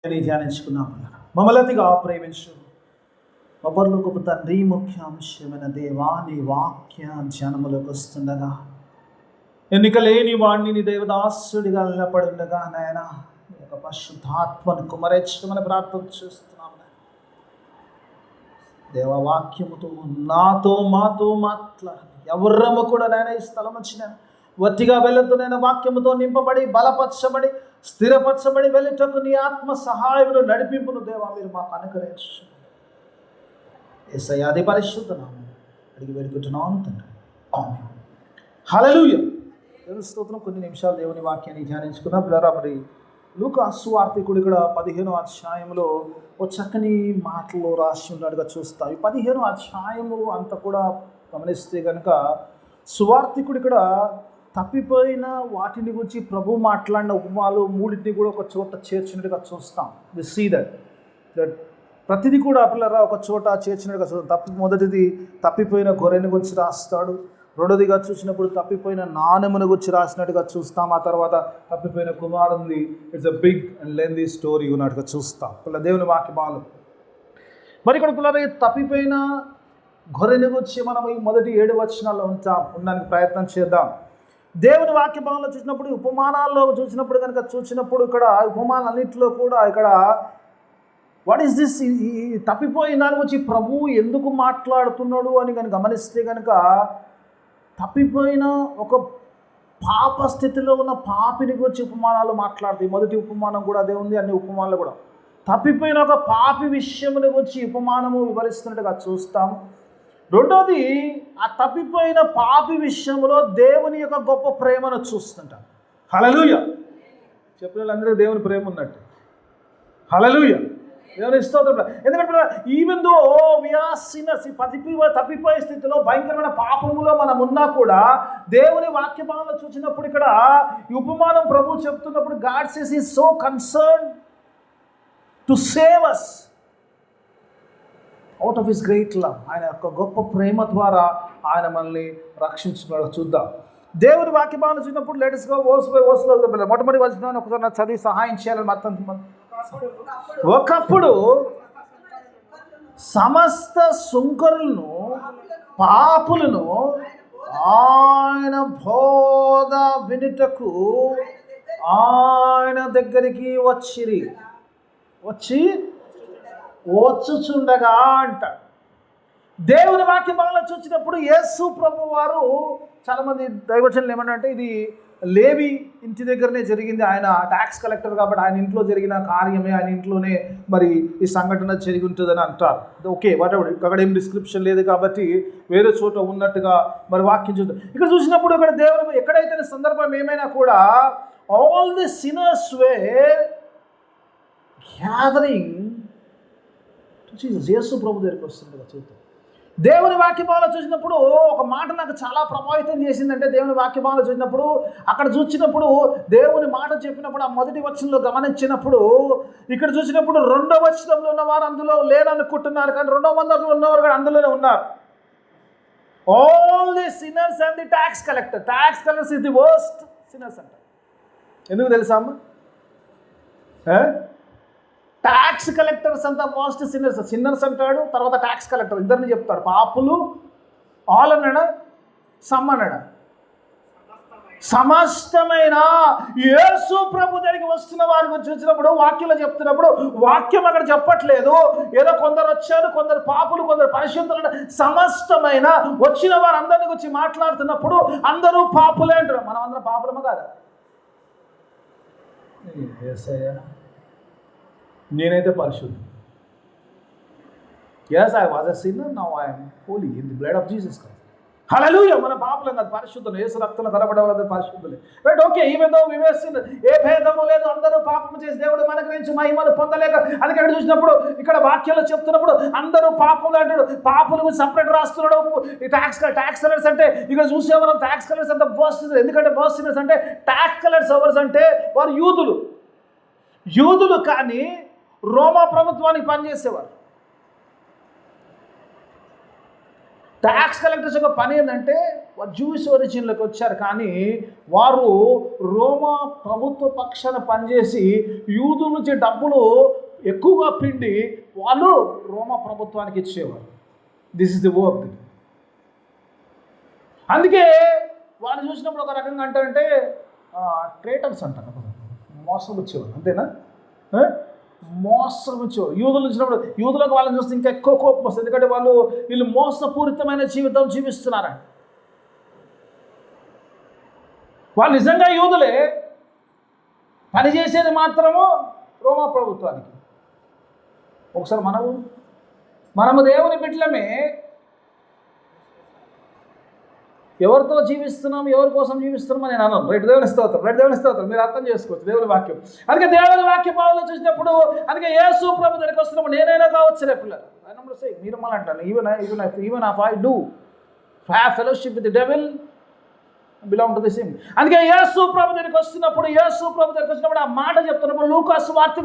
ధ్యానించుకున్నాం. మమ్మల్నిగా ప్రేమించు మా పరలోకపు తండ్రి, ముఖ్యాంశమైన దేవా, నీ వాక్య ధ్యానములోకి వస్తుండగా ఎన్నిక లేని వాడిని నీ దేవదాసుడిగా నిలబడుండగా నాయన నీ యొక్క పరిశుద్ధాత్మను కుమరించమని ప్రార్థన చేస్తున్నాము. దేవవాక్యముతో నాతో మాతో మాట్లాడి ఎవరము కూడా నాయన ఈ స్థలం వచ్చిన వట్టిగా వెళ్ళొద్దు. నేను వాక్యముతో నింపబడి బలపరచబడి స్థిరపరచబడి వెళ్ళేటకు నీ ఆత్మ సహాయములు నడిపింపును దేవా మీరు మాకు అనుగ్రహించు. యేసయ్య అతి పరిశుద్ధ నామమున అడిగి వేడుకుంటున్నాను తండ్రి, ఆమేన్. హల్లెలూయా. దేవుని స్తోత్రం. కొన్ని నిమిషాలు దేవుని వాక్యాన్ని ధ్యానించుకున్నాం. పిల్లరా, మరి లూకా సువార్తికుడు ఇక్కడ 15వ అధ్యాయంలో ఓ చక్కని మాటలు రాసి ఉన్నట్టుగా చూస్తాం. ఈ 15వ అధ్యాయము అంతా కూడా గమనిస్తే కనుక సువార్తికుడు ఇక్కడ తప్పిపోయిన వాటిని గురించి ప్రభు మాట్లాడిన ఉపమాలు మూడింటిని కూడా ఒక చోట చేర్చినట్టుగా చూస్తాం. వి సీ దట్ ప్రతిదీ కూడా పిల్లరా ఒక చోట చేర్చినట్టుగా చూస్తాం. మొదటిది తప్పిపోయిన గొర్రెని గురించి రాస్తాడు. రెండోదిగా చూసినప్పుడు తప్పిపోయిన నాణెమును గురించి రాసినట్టుగా చూస్తాం. ఆ తర్వాత తప్పిపోయిన కుమారుంది. It's a big and lengthy story ఉన్నట్టుగా చూస్తాం. పిల్ల దేవుని వాక్య బాలు మరి ఇక్కడ పిల్లలు తప్పిపోయిన గొర్రెని గురించి మనం ఈ మొదటి 7 వచనాల్లో ఉండడానికి ప్రయత్నం చేద్దాం. దేవుని వాక్య భావంలో చూసినప్పుడు, ఉపమానాల్లో చూసినప్పుడు ఇక్కడ ఉపమానాలన్నింటిలో కూడా ఇక్కడ వాట్ ఈస్ దిస్, ఈ తప్పిపోయిన దాని గురించి ప్రభువు ఎందుకు మాట్లాడుతున్నాడు అని కనుక గమనిస్తే కనుక తప్పిపోయిన ఒక పాప స్థితిలో ఉన్న పాపిని గురించి ఉపమానాలు మాట్లాడుతాయి. మొదటి ఉపమానం కూడా అదే ఉంది. అన్ని ఉపమానాలు కూడా తప్పిపోయిన ఒక పాపి విషయముని గురించి ఉపమానము వివరిస్తున్నట్టుగా చూస్తాం. రెండోది, ఆ తప్పిపోయిన పాపి విషయంలో దేవుని యొక్క గొప్ప ప్రేమను చూస్తుంటాం. హల్లెలూయా. చెప్పిన వాళ్ళందరూ దేవుని ప్రేమ ఉన్నట్టు. హల్లెలూయా. దేవుని స్తోత్రం. ఎందుకంటే even though we are sinners, తప్పిపోయే స్థితిలో భయంకరమైన పాపములో మనం ఉన్నా కూడా దేవుని వాక్య భావంలో చూసినప్పుడు ఇక్కడ ఈ ఉపమానం ప్రభు చెప్తున్నప్పుడు God says he is so concern to save us out of his great love. ఆయన యొక్క గొప్ప ప్రేమ ద్వారా ఆయన మనల్ని రక్షించుకున్నాడు. చూద్దాం దేవుని వాక్య భావన చూసినప్పుడు. లేటెస్ట్ గా మొట్టమొదటి వచనాన్ని ఒకసారి నాకు చదివి సహాయం చేయాలని మొత్తం. ఒకప్పుడు సమస్త సుంకరులను పాపులను ఆయన బోధ వినుటకు ఆయన దగ్గరికి వచ్చుచుండగా అంటాడు. దేవుని వాక్య భాగంలో చూసినప్పుడు యేసు ప్రభు వారు, చాలామంది దైవజనులు ఏమంటారంటే ఇది లేవి ఇంటి దగ్గరనే జరిగింది. ఆయన ట్యాక్స్ కలెక్టర్ కాబట్టి ఆయన ఇంట్లో జరిగిన కార్యమే, ఆయన ఇంట్లోనే మరి ఈ సంఘటన జరిగి ఉంటుందని అంటారు. ఓకే, వాటెవర్, అక్కడ ఏం డిస్క్రిప్షన్ లేదు కాబట్టి వేరే చోట ఉన్నట్టుగా మరి వాక్యం చూద్దాం. ఇక్కడ చూసినప్పుడు ఇక్కడ దేవుడు ఎక్కడైతే సందర్భం ఏమైనా కూడా all the sinners were gathering Yesu ప్రభు దగ్గరికి వస్తుండగా చూద్దాం. దేవుని వాక్యభావంలో చూసినప్పుడు ఒక మాట నాకు చాలా ప్రభావితం చేసిందంటే, దేవుని వాక్యభావంలో చూసినప్పుడు అక్కడ చూసినప్పుడు దేవుని మాట చెప్పినప్పుడు ఆ మొదటి వచనంలో గమనించినప్పుడు ఇక్కడ చూసినప్పుడు 2వ వచనంలో ఉన్నవారు అందులో లేరనుకుంటున్నారు, కానీ 2వ వచనంలో ఉన్నవారు కూడా అందులోనే ఉన్నారు. All the sinners and the tax collectors is the worst sinners అంటారు. ఎందుకు తెలుసా అమ్మ? ట్యాక్స్ కలెక్టర్స్ అంతా వర్స్ట్ సిన్నర్స్ అంటాడు. తర్వాత ట్యాక్స్ కలెక్టర్ ఇద్దరిని చెప్తాడు. పాపులు ఆల్ అన్నాడా, సమ్ అన్నాడా? సమస్తమైన యేసు ప్రభు దగ్గరికి వస్తున్న వారి గురించి వచ్చినప్పుడు వాక్యంలో చెప్తున్నప్పుడు వాక్యం అక్కడ చెప్పట్లేదు ఏదో కొందరు వచ్చారు, కొందరు పాపులు, కొందరు పరిశుద్ధులు. సమస్తమైన వచ్చిన వారు అందరిని గురించి మాట్లాడుతున్నప్పుడు అందరూ పాపులే అంటారు. మనం అందరం పాపులమా కాదా? నేనైతే పరిశుద్ధుడు. yes, I was a sinner, now I am holy in the blood of Jesus Christ. హల్లెలూయా. మన పాపలం కాదు, పరిశుద్ధులు. యేసు రక్తంలో కనబడే వాళ్ళందరూ పరిశుద్ధులే. Right, okay. Even though we were sinner, ఏ భేదము లేదు, అందరూ పాపము చేసి దేవుడు మన గురించి మహిమను పొందలేక. అందుకే ఇక్కడ చూసినప్పుడు ఇక్కడ వాక్యంలో చెప్తున్నప్పుడు అందరూ పాపములు అంటాడు. పాపులు సపరేట్ రాస్తున్నాడు. ఈ ట్యాక్స్ కలెక్టర్స్ అంటే ఇక్కడ చూసేవారు ట్యాక్స్ కలెక్టర్స్ అంతా బర్స్ట్. ఎందుకంటే బర్స్ట్ అంటే ట్యాక్స్ కలెక్టర్స్ ఎవరు అంటే వారు యూదులు కానీ రోమా ప్రభుత్వానికి పనిచేసేవారు. ట్యాక్స్ కలెక్టర్స్ యొక్క పని ఏంటంటే వారు జూయిష్ ఒరిజిన్లోకి వచ్చారు, కానీ వారు రోమా ప్రభుత్వ పక్షాన పనిచేసి యూదు నుంచి డబ్బులు ఎక్కువగా పిండి వాళ్ళు రోమా ప్రభుత్వానికి ఇచ్చేవారు. This is the work. అందుకే వాళ్ళు చూసినప్పుడు ఒక రకంగా అంటారంటే ట్రేటర్స్ అంటారు, మోసం వచ్చేవారు. అంతేనా? మోసం వచ్చేవారు. యూదులు వచ్చినప్పుడు యూదులకు వాళ్ళని చూస్తే ఇంకా ఎక్కువ కోపం వస్తుంది, ఎందుకంటే వీళ్ళు మోసపూరితమైన జీవితం జీవిస్తున్నారంట. వాళ్ళు నిజంగా యూదులే, పనిచేసేది మాత్రము రోమా ప్రభుత్వానికి. ఒకసారి మనము దేవుని బిడ్డలమే, ఎవరితో జీవిస్తున్నాం, ఎవరి కోసం జీవిస్తున్నాం అని నేను అన్నాను. రైట్, దేవుని స్తోత్రం. మీరు అర్థం చేసుకోవచ్చు దేవుని వాక్యం. అందుకే దేవుని వాక్య భావంలో చూసినప్పుడు, అందుకే యేసు ప్రభు దగ్గరికి వస్తున్నప్పుడు నేనైనా కావచ్చు రే పిల్లలు, మీరు మళ్ళీ అంటాను, even if I do have fellowship with the devil, belong to the same. అందుకే యేసు ప్రభు దగ్గరికి వచ్చినప్పుడు ఆ మాట చెప్తున్నప్పుడు లూకాసు వార్త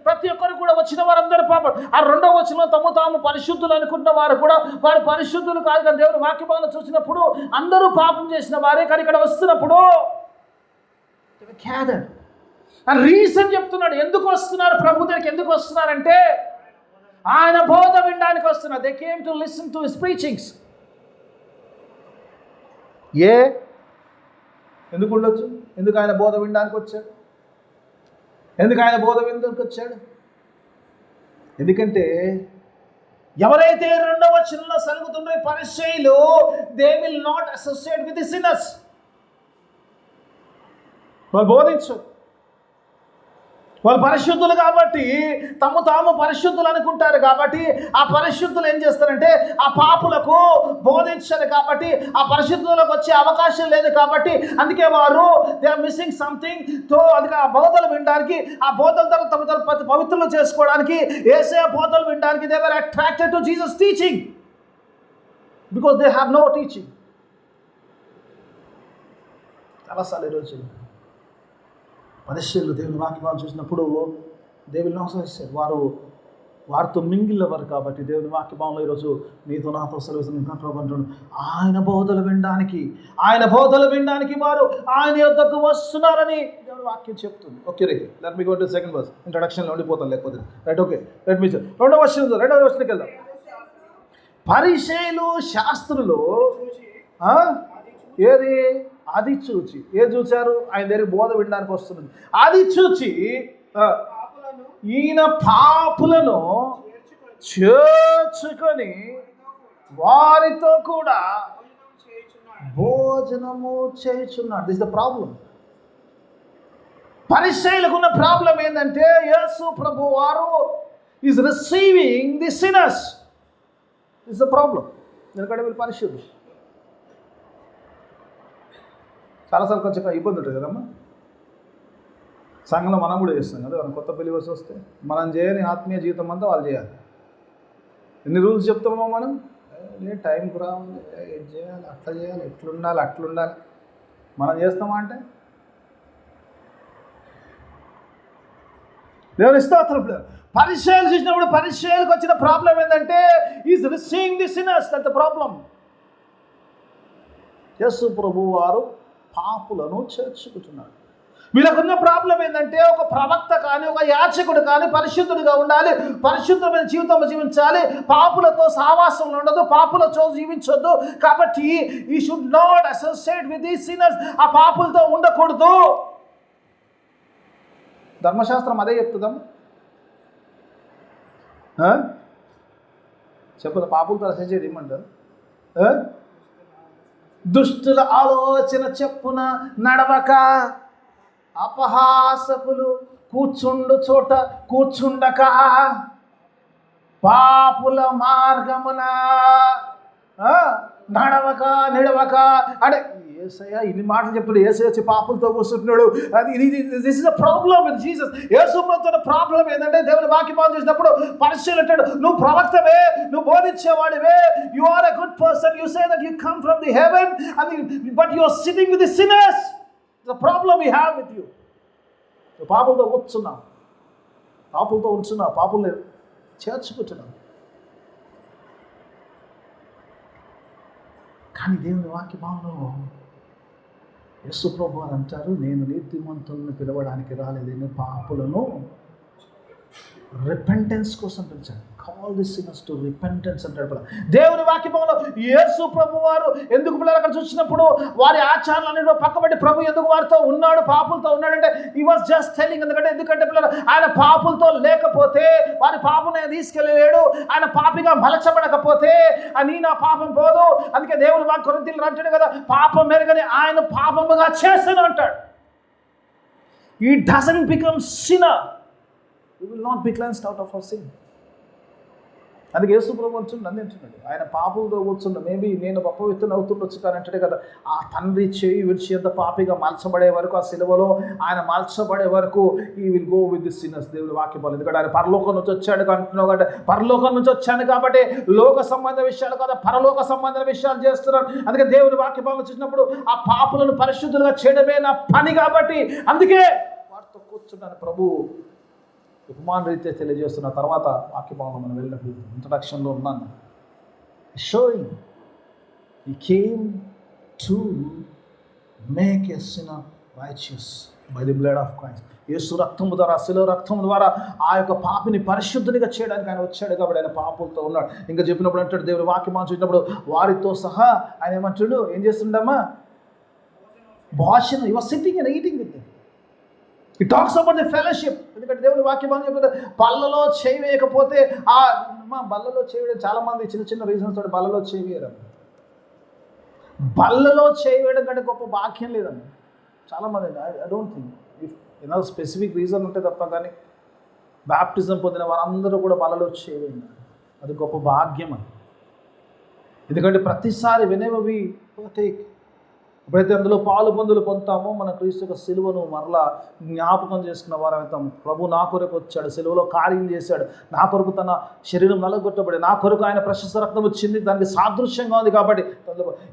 ప్రతి ఒక్కరు కూడా వచ్చిన వారందరూ పాపం. ఆ రెండవ వచనంలో తాము పరిశుద్ధులు అనుకుంటున్న వారు కూడా వారు పరిశుద్ధులు కాదు, కానీ దేవుని వాక్యభాగంలో చూసినప్పుడు అందరూ పాపం చేసిన వారే. కానీ ఇక్కడ వస్తున్నప్పుడు రీజన్ చెప్తున్నాడు, ఎందుకు వస్తున్నారు ప్రభు దగ్గరికి, ఎందుకు వస్తున్నారంటే ఆయన బోధ వినడానికి వస్తున్నారు. They came to listen to his preachings. ఎందుకు ఉండొచ్చు? ఎందుకు ఆయన బోధ వినడానికి వచ్చాడు? ఎందుకంటే ఎవరైతే రెండవ వచనంలో సలుగుతున్న పరిసయ్యులు, they will not associate with the sinners. వాళ్ళు బోధించు, వాళ్ళు పరిశుద్ధులు కాబట్టి తాము పరిశుద్ధులు అనుకుంటారు. కాబట్టి ఆ పరిశుద్ధులు ఏం చేస్తారంటే ఆ పాపులకు బోధించారు. కాబట్టి ఆ పరిశుద్ధులకు వచ్చే అవకాశం లేదు. కాబట్టి అందుకే వారు దే ఆర్ మిస్సింగ్ సంథింగ్. తో అందుకే ఆ బోధలు వినడానికి, ఆ బోధల ద్వారా తమ పవిత్రులు చేసుకోవడానికి, యేసయ్య బోధలు వినడానికి they were attracted to Jesus teaching because they have no teaching. చాలాసార్లు ఈరోజు పరిశీలు దేవుని వాక్యాలు చూసినప్పుడు దే విల్ నాట్ సజెస్ట్, వారితో మింగిల్ అవ్వరు. కాబట్టి దేవుని వాక్యభావంలో ఈరోజు నీతో నాతో సెలవుస్తున్నాడు, ఆయన బోధలు వినడానికి వారు ఆయన యొద్దకు వస్తున్నారని దేవుని వాక్యం చెప్తుంది. Okay right, let me go to second verse. ఇంట్రడక్షన్లో ఉండిపోతాను లేకపోతే. రైట్, ఓకే, లెట్ మీ రెండవ వర్షన్కి వెళ్దాం. పరిసయ్యులు శాస్త్రులు ఏది అది చూచి ఏది చూచారు? ఆయన దగ్గరికి బోధ వినడానికి వస్తున్నది. అది చూచి ఈయన పాపులను చేర్చుకొని వారితో కూడా భోజనము చేయుచున్నాడు. This the problem. పరిసయ్యులకున్న ప్రాబ్లం ఏంటంటే యేసు ప్రభు వారు is receiving the sinners. This the problem. ఎందుకంటే వీళ్ళు పరిశుద్ధులు. చాలాసార్లు కొంచెం ఇబ్బంది ఉంటుంది కదమ్మా. సంఘంలో మనం కూడా చేస్తాం కదా, మనం కొత్త బిలీవర్స్ వస్తే మనం చేయని ఆత్మీయ జీవితం అంతా వాళ్ళు చేయాలి. ఎన్ని రూల్స్ చెప్తామో మనం, టైంకు రావాలి, ఏం చేయాలి, అట్లా చేయాలి, అట్లుండాలి. మనం చేస్తామా అంటే దేవుని స్తోత్రం. పరిచయాలు చూసినప్పుడు పరిచయాలకు వచ్చిన ప్రాబ్లం ఏంటంటే is receiving the sinners. That the problem. Yesu ప్రభు వారు పాపులను చేర్చుకుంటున్నాడు. వీళ్ళకున్న ప్రాబ్లం ఏంటంటే ఒక ప్రవక్త కానీ ఒక యాచకుడు కానీ పరిశుద్ధుడిగా ఉండాలి, పరిశుద్ధమైన జీవితం జీవించాలి, పాపులతో సావాసం ఉండదు, పాపులతో జీవించొద్దు. కాబట్టి ఈ should not associate with the sinners. ఆ పాపులతో ఉండకూడదు. ధర్మశాస్త్రం అదే చెప్తుందాం. చెప్పదు పాపులతో అసోసియేట్ ఏమంటారు? దుష్టుల ఆలోచన చెప్పున నడవక, అపహాసకులు కూర్చుండు చోట కూర్చుండక, పాపుల మార్గమున నడవక అంటే యేసయ్య ఇన్ని మాటలు చెప్తున్నాడు. యేసయ్య వచ్చి పాపులతో కూర్చుంటున్నాడు. This is a problem with Jesus. Yesu ప్రభువుతో ప్రాబ్లం ఏంటంటే దేవుని వాక్యం చేసినప్పుడు పరిశీలన అంటాడు, నువ్వు ప్రవక్తవే, నువ్వు బోధించేవాడివే, you are a good person, you say that you come from the heaven but you are sitting with the sinners. The problem we have with you. నువ్వు పాపులతో కూర్చున్నావు, పాపుల్ని చేర్చుకుంటున్నావు. కానీ దేవుని వాక్యభావంలో యేసు ప్రభు అని అంటారు, నేను నీతిమంతులను పిలవడానికి రాలేదని పాపులను రిపెంటెన్స్ కోసం పిలిచాడు. Call the sinners to repentance అంటాడు. దేవుని వాక్యంలో యేసు ప్రభు వారు ఎందుకు పిల్లలు అక్కడ చూసినప్పుడు వారి ఆచారాలన్నింటిలో పక్కబట్టి ప్రభు ఎందుకు వారితో ఉన్నాడు, పాపులతో ఉన్నాడంటే ఈ వాజ్ జస్ట్ టెల్లింగ్. ఎందుకంటే పిల్లలు ఆయన పాపులతో లేకపోతే వారి పాపను తీసుకెళ్ళలేడు. ఆయన పాపిగా మలచబడకపోతే అని నా పాపం పోదు. అందుకే దేవుని వాక్యం కొరింథీయులు అంటాడు కదా, పాపం మెరుగని ఆయన పాపముగా చేశాను అంటాడు. He doesn't become sinner. We will not be cleansed out of our sin. అందుకే యేసు ప్రభు అంటున్నాడు, ఆయన పాపంతో కూర్చుండు. మేబీ నేను అపవిత్రుని అవుతుండొచ్చు కానీ అంటాడు కదా, ఆ తండ్రి చేయి విడిచి ఎంత పాపిగా మార్చబడే వరకు, ఆ సిలువలో ఆయన మార్చబడే వరకు ఈ will go with the sinners. దేవుడి వాక్యం పోలేదు. ఎందుకంటే ఆయన పరలోకం నుంచి వచ్చాడు అంటున్నావు కాబట్టి, పరలోకం నుంచి వచ్చాను కాబట్టి లోక సంబంధ విషయాలు కదా పరలోక సంబంధ విషయాలు చేస్తున్నాను. అందుకే దేవుడి వాక్యం చూసినప్పుడు ఆ పాపులను పరిశుద్ధులుగా చేయడమే నా పని కాబట్టి అందుకే వారితో కూర్చున్నాను. ప్రభు ఉపమాన రీత్యా తెలియజేస్తున్న తర్వాత వాక్యభావంలో మనం వెళ్ళినప్పుడు ఇంట్రడక్షన్లో ఉన్నాను. Showing he came to make a sinner righteous by the blood of Christ. Yesu రక్తము ద్వారా, శిలువ రక్తము ద్వారా ఆ యొక్క పాపిని పరిశుద్ధునిగా చేయడానికి ఆయన వచ్చాడు కాబట్టి ఆయన పాపులతో ఉన్నాడు. ఇంకా చెప్పినప్పుడు అంటాడు, దేవుడి వాక్యం చూసినప్పుడు వారితో సహా ఆయన ఏమంటాడు, ఏం చేస్తుండమ్మా, భాషను you are sitting and eating with them. It talks about the fellowship. ఎందుకంటే దేవుని వాక్యం అని చెప్తుంది, బల్లలో చేయి వేయకపోతే బల్లలో చేయి వేయడం చాలామంది చిన్న చిన్న రీజన్స్ తోటి బల్లలో చేయి వేయడం. బల్లలో చేయి వేయడం కంటే గొప్ప భాగ్యం లేదండి చాలామంది. ఐ డోంట్ థింక్ ఇఫ్ ఏదో స్పెసిఫిక్ రీజన్ ఉంటే తప్ప కానీ బ్యాప్టిజం పొందిన వారందరూ కూడా బల్లలో చేయి వేయండి, అది గొప్ప భాగ్యం అని. ఎందుకంటే ప్రతిసారి whenever we partake, ఎప్పుడైతే అందులో పాలు పొందులు పొందుతామో మన క్రీస్తు యొక్క సిలువను మరలా జ్ఞాపకం చేసుకున్న వారు అవుతాం. ప్రభు నా కొరకు వచ్చాడు, సిలువలో కార్యం చేశాడు, నా కొరకు తన శరీరం నలగొట్టబడి నా కొరకు ఆయన ప్రశస్త రక్తం వచ్చింది, దానికి సాదృశ్యంగా ఉంది. కాబట్టి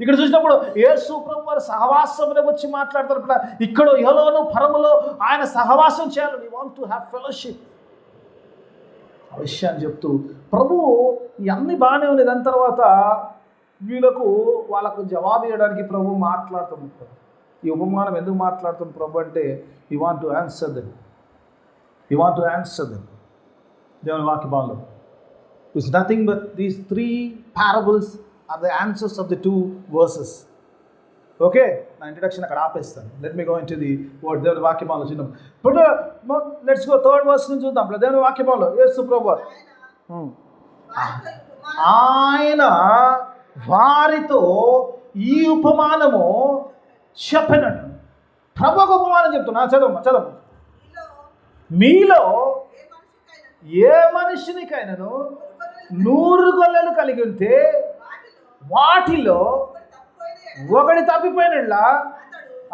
ఇక్కడ చూసినప్పుడు యేసు ప్రభు వారి సహవాసంలో వచ్చి మాట్లాడతారు. ఇక్కడ యెహోవాను పరములో ఆయన సహవాసం చేయాలి. We want to have fellowship. ఆ విషయాన్ని చెప్తూ ప్రభు ఇవన్నీ బాగానే ఉంది. దాని తర్వాత వాళ్ళకు జవాబు ఇవ్వడానికి ప్రభు మాట్లాడుతుంది. ఈ ఉపమానం ఎందుకు మాట్లాడుతుంది ప్రభు అంటే, you want to answer them. దేవుని వాక్యభావంలో it's nothing but these 3 parables are the answers of the 2 verses. Okay, నా ఇంట్రడక్షన్ అక్కడ ఆపేస్తాను. Let me go into the word. దేవుని వాక్యభావంలో చూద్దాం. ఇప్పుడు లెట్స్ గో 3rd verse నుంచి చూద్దాం. దేవుని వాక్యభావంలో యేసు ప్రభు ఆయన వారితో ఈ ఉపమానము చెప్పినట్టు. ప్రభు ఒక ఉపమానం చెప్తున్నా, చదవ. మీలో ఏ మనిషినికైనాను 100 గొర్రెలు కలిగి ఉంటే వాటిలో ఒకటి తప్పిపోయినట్లా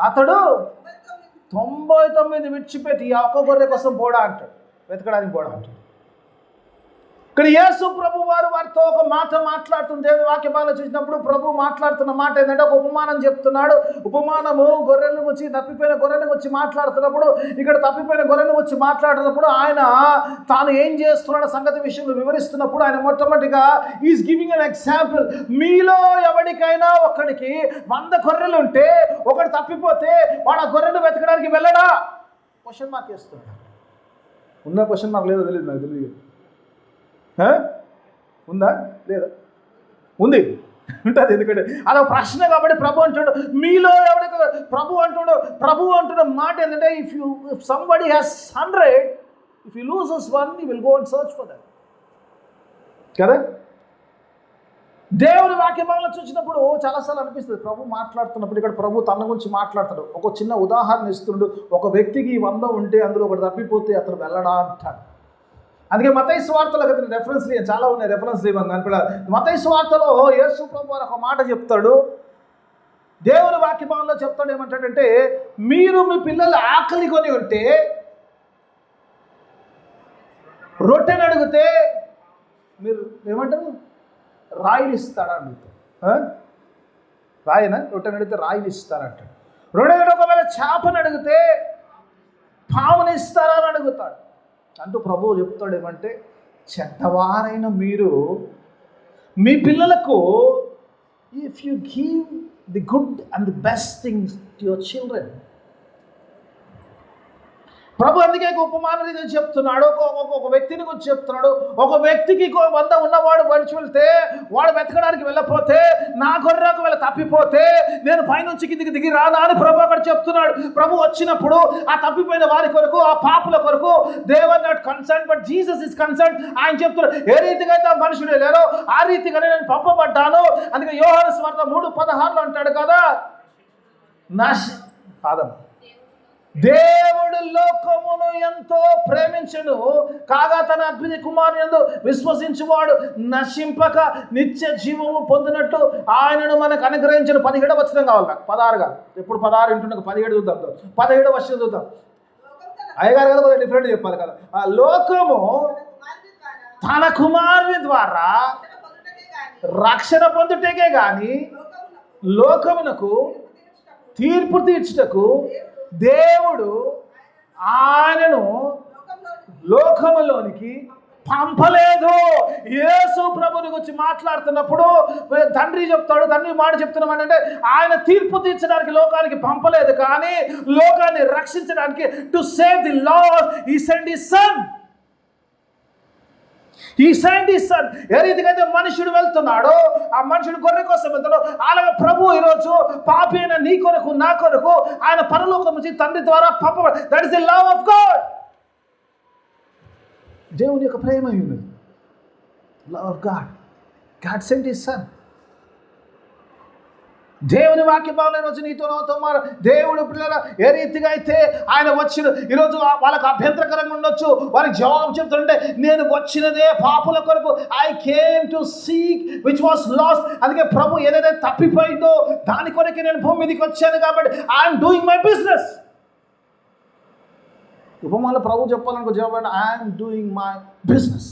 అతడు 99 విడిచిపెట్టి ఆ ఒక్క గొర్రె కోసం పోడా అంటాడు, వెతకడానికి పోడా అంటాడు. ఇక్కడ యేసు ప్రభు వారితో ఒక మాట మాట్లాడుతుంది. దేవుని వాక్యభావంలో చూసినప్పుడు ప్రభు మాట్లాడుతున్న మాట ఏంటంటే, ఒక ఉపమానం చెప్తున్నాడు. ఉపమానము గొర్రెలను వచ్చి తప్పిపోయిన గొర్రెను వచ్చి మాట్లాడుతున్నప్పుడు, ఇక్కడ తప్పిపోయిన గొర్రెను వచ్చి మాట్లాడుతున్నప్పుడు ఆయన తాను ఏం చేస్తున్నాడు సంగతి విషయంలో వివరిస్తున్నప్పుడు ఆయన మొట్టమొదటిగా ఈజ్ గివింగ్ అన్ ఎగ్జాంపుల్. మీలో ఎవరికైనా ఒకడికి 100 గొర్రెలు ఉంటే ఒకటి తప్పిపోతే వాడు ఆ గొర్రెను వెతకడానికి వెళ్ళడా? క్వశ్చన్ మార్క్ వేస్తున్నాడు. ఉన్న క్వశ్చన్ మార్క్ లేదో తెలియదు, నాకు తెలియదు. ఉందా లేదా? ఉంది, ఉంటుంది. ఎందుకంటే అదొక ప్రశ్న కాబట్టి ప్రభు అంటాడు మీలో ఎవరికి. ప్రభు అంటున్న మాట ఏంటంటే, if somebody has 100, if you loses 1, you will go and search for that. కదా, దేవుని వాక్యభావంలో చూసినప్పుడు చాలాసార్లు అనిపిస్తుంది ప్రభు మాట్లాడుతున్నప్పుడు. ఇక్కడ ప్రభు తన గురించి మాట్లాడతాడు. ఒక చిన్న ఉదాహరణ ఇస్తుండు. ఒక వ్యక్తికి 100 ఉంటే అందులో ఒకటి తప్పిపోతే అతను వెళ్ళడా అంటాడు. అందుకే మత్తయి సువార్తలో రెఫరెన్స్ చాలా ఉన్నాయి, రెఫరెన్స్ ఇవ్వండి. దాని మత్తయి సువార్తలో యేసు ప్రభు ఒక మాట చెప్తాడు. దేవుని వాక్యభావంలో చెప్తాడు ఏమంటాడంటే, మీరు మీ పిల్లలు ఆకలి కొని ఉంటే రొట్టెని అడిగితే మీరు ఏమంటారు? రాయిని ఇస్తాడా అడుగుతారు. రాయినా? రొట్టెని అడిగితే రాయిని ఇస్తారంటాడు. రొట్టెని ఒకవేళ చేపని అడిగితే పాముని ఇస్తారా అని అడుగుతాడు. అంటూ ప్రభువు చెప్తాడు ఏమంటే, చెడ్డవారైన మీరు మీ పిల్లలకు if you give the good and the best things to your children. ప్రభు అందుకే ఉపమాన రీతిగా చెప్తున్నాడు. ఒక వ్యక్తిని గురించి చెప్తున్నాడు. ఒక వ్యక్తికి 100 ఉన్నవాడు వడిచి వెళ్తే, వాడు వెతకడానికి వెళ్ళపోతే, నా గొర్రెకు వెళ్ళ తప్పిపోతే నేను పైనుంచి కిందికి దిగి రానా అని ప్రభు అక్కడ చెప్తున్నాడు. ప్రభు వచ్చినప్పుడు ఆ తప్పిపోయిన వారి కొరకు, ఆ పాపుల కొరకు they were not concern, but Jesus is concern. ఆయన చెప్తున్నాడు, ఏ రీతిగా అయితే ఆ మనుషుడు లేరో ఆ రీతిగానే నేను పంపబడ్డాను. అందుకే యోహాను సువార్త 3:16 అంటాడు కదా, కాదమ్మా, దేవుడు లోకమును ఎంతో ప్రేమించెను కాగా తన అద్వితీయ కుమారుని యందు విశ్వసించువాడు నశింపక నిత్య జీవము పొందినట్టు ఆయనను మనకు అనుగ్రహించిన. 17వ వచనం కావాలి నాకు, 16 కాదు. ఎప్పుడు 16 వింటున్నా, 17 చూద్దాం. 17వ వచనం చూద్దాం. అయ్యగారు కదా కొద్దిగా డిఫరెంట్ చెప్పాలి కదా. ఆ లోకము తన కుమారుని ద్వారా రక్షణ పొందుటకే గాని లోకమునకు తీర్పు తీర్చుటకు దేవుడు ఆయనను లోకములోనికి పంపలేదు. యేసు ప్రభుని గురించి మాట్లాడుతున్నప్పుడు తండ్రి చెప్తాడు, తండ్రి మాట చెప్తున్నామని అంటే ఆయన తీర్పు తీర్చడానికి లోకానికి పంపలేదు, కానీ లోకాన్ని రక్షించడానికి to save the last he cent his sun. ఈ సన్ ఏ రీతిగా అయితే మనుషుడు వెళ్తున్నాడో, ఆ మనుషుడు గొర్రె కోసం వెళ్తాడో, అలాగే ప్రభు ఈరోజు పాపి అయిన నీ కొరకు నా కొరకు ఆయన పరలోకం నుంచి తండ్రి ద్వారా పంపబడి. That is the love of God. దేవుని యొక్క ప్రేమ ఉన్నది, love of God. God sent his son. దేవుని వాక్య భావన ఈరోజు నీతో నాతో దేవుడు పిల్లల ఏ రీతిగా అయితే ఆయన వచ్చిన ఈరోజు వాళ్ళకి అభ్యంతరకరంగా ఉండొచ్చు, వారికి జవాబు చెప్తుంటే నేను వచ్చినదే పాపుల కొరకు, I came to seek which was last. అందుకే ప్రభు ఏదైతే తప్పిపోయిందో దాని కొరకే నేను భూమి మీదకి వచ్చాను, కాబట్టి ఐఎమ్ డూయింగ్ మై బిజినెస్. ఉపమాన ప్రభు చెప్పాలనుకో జవాబు, ఐఎమ్ డూయింగ్ మై బిజినెస్.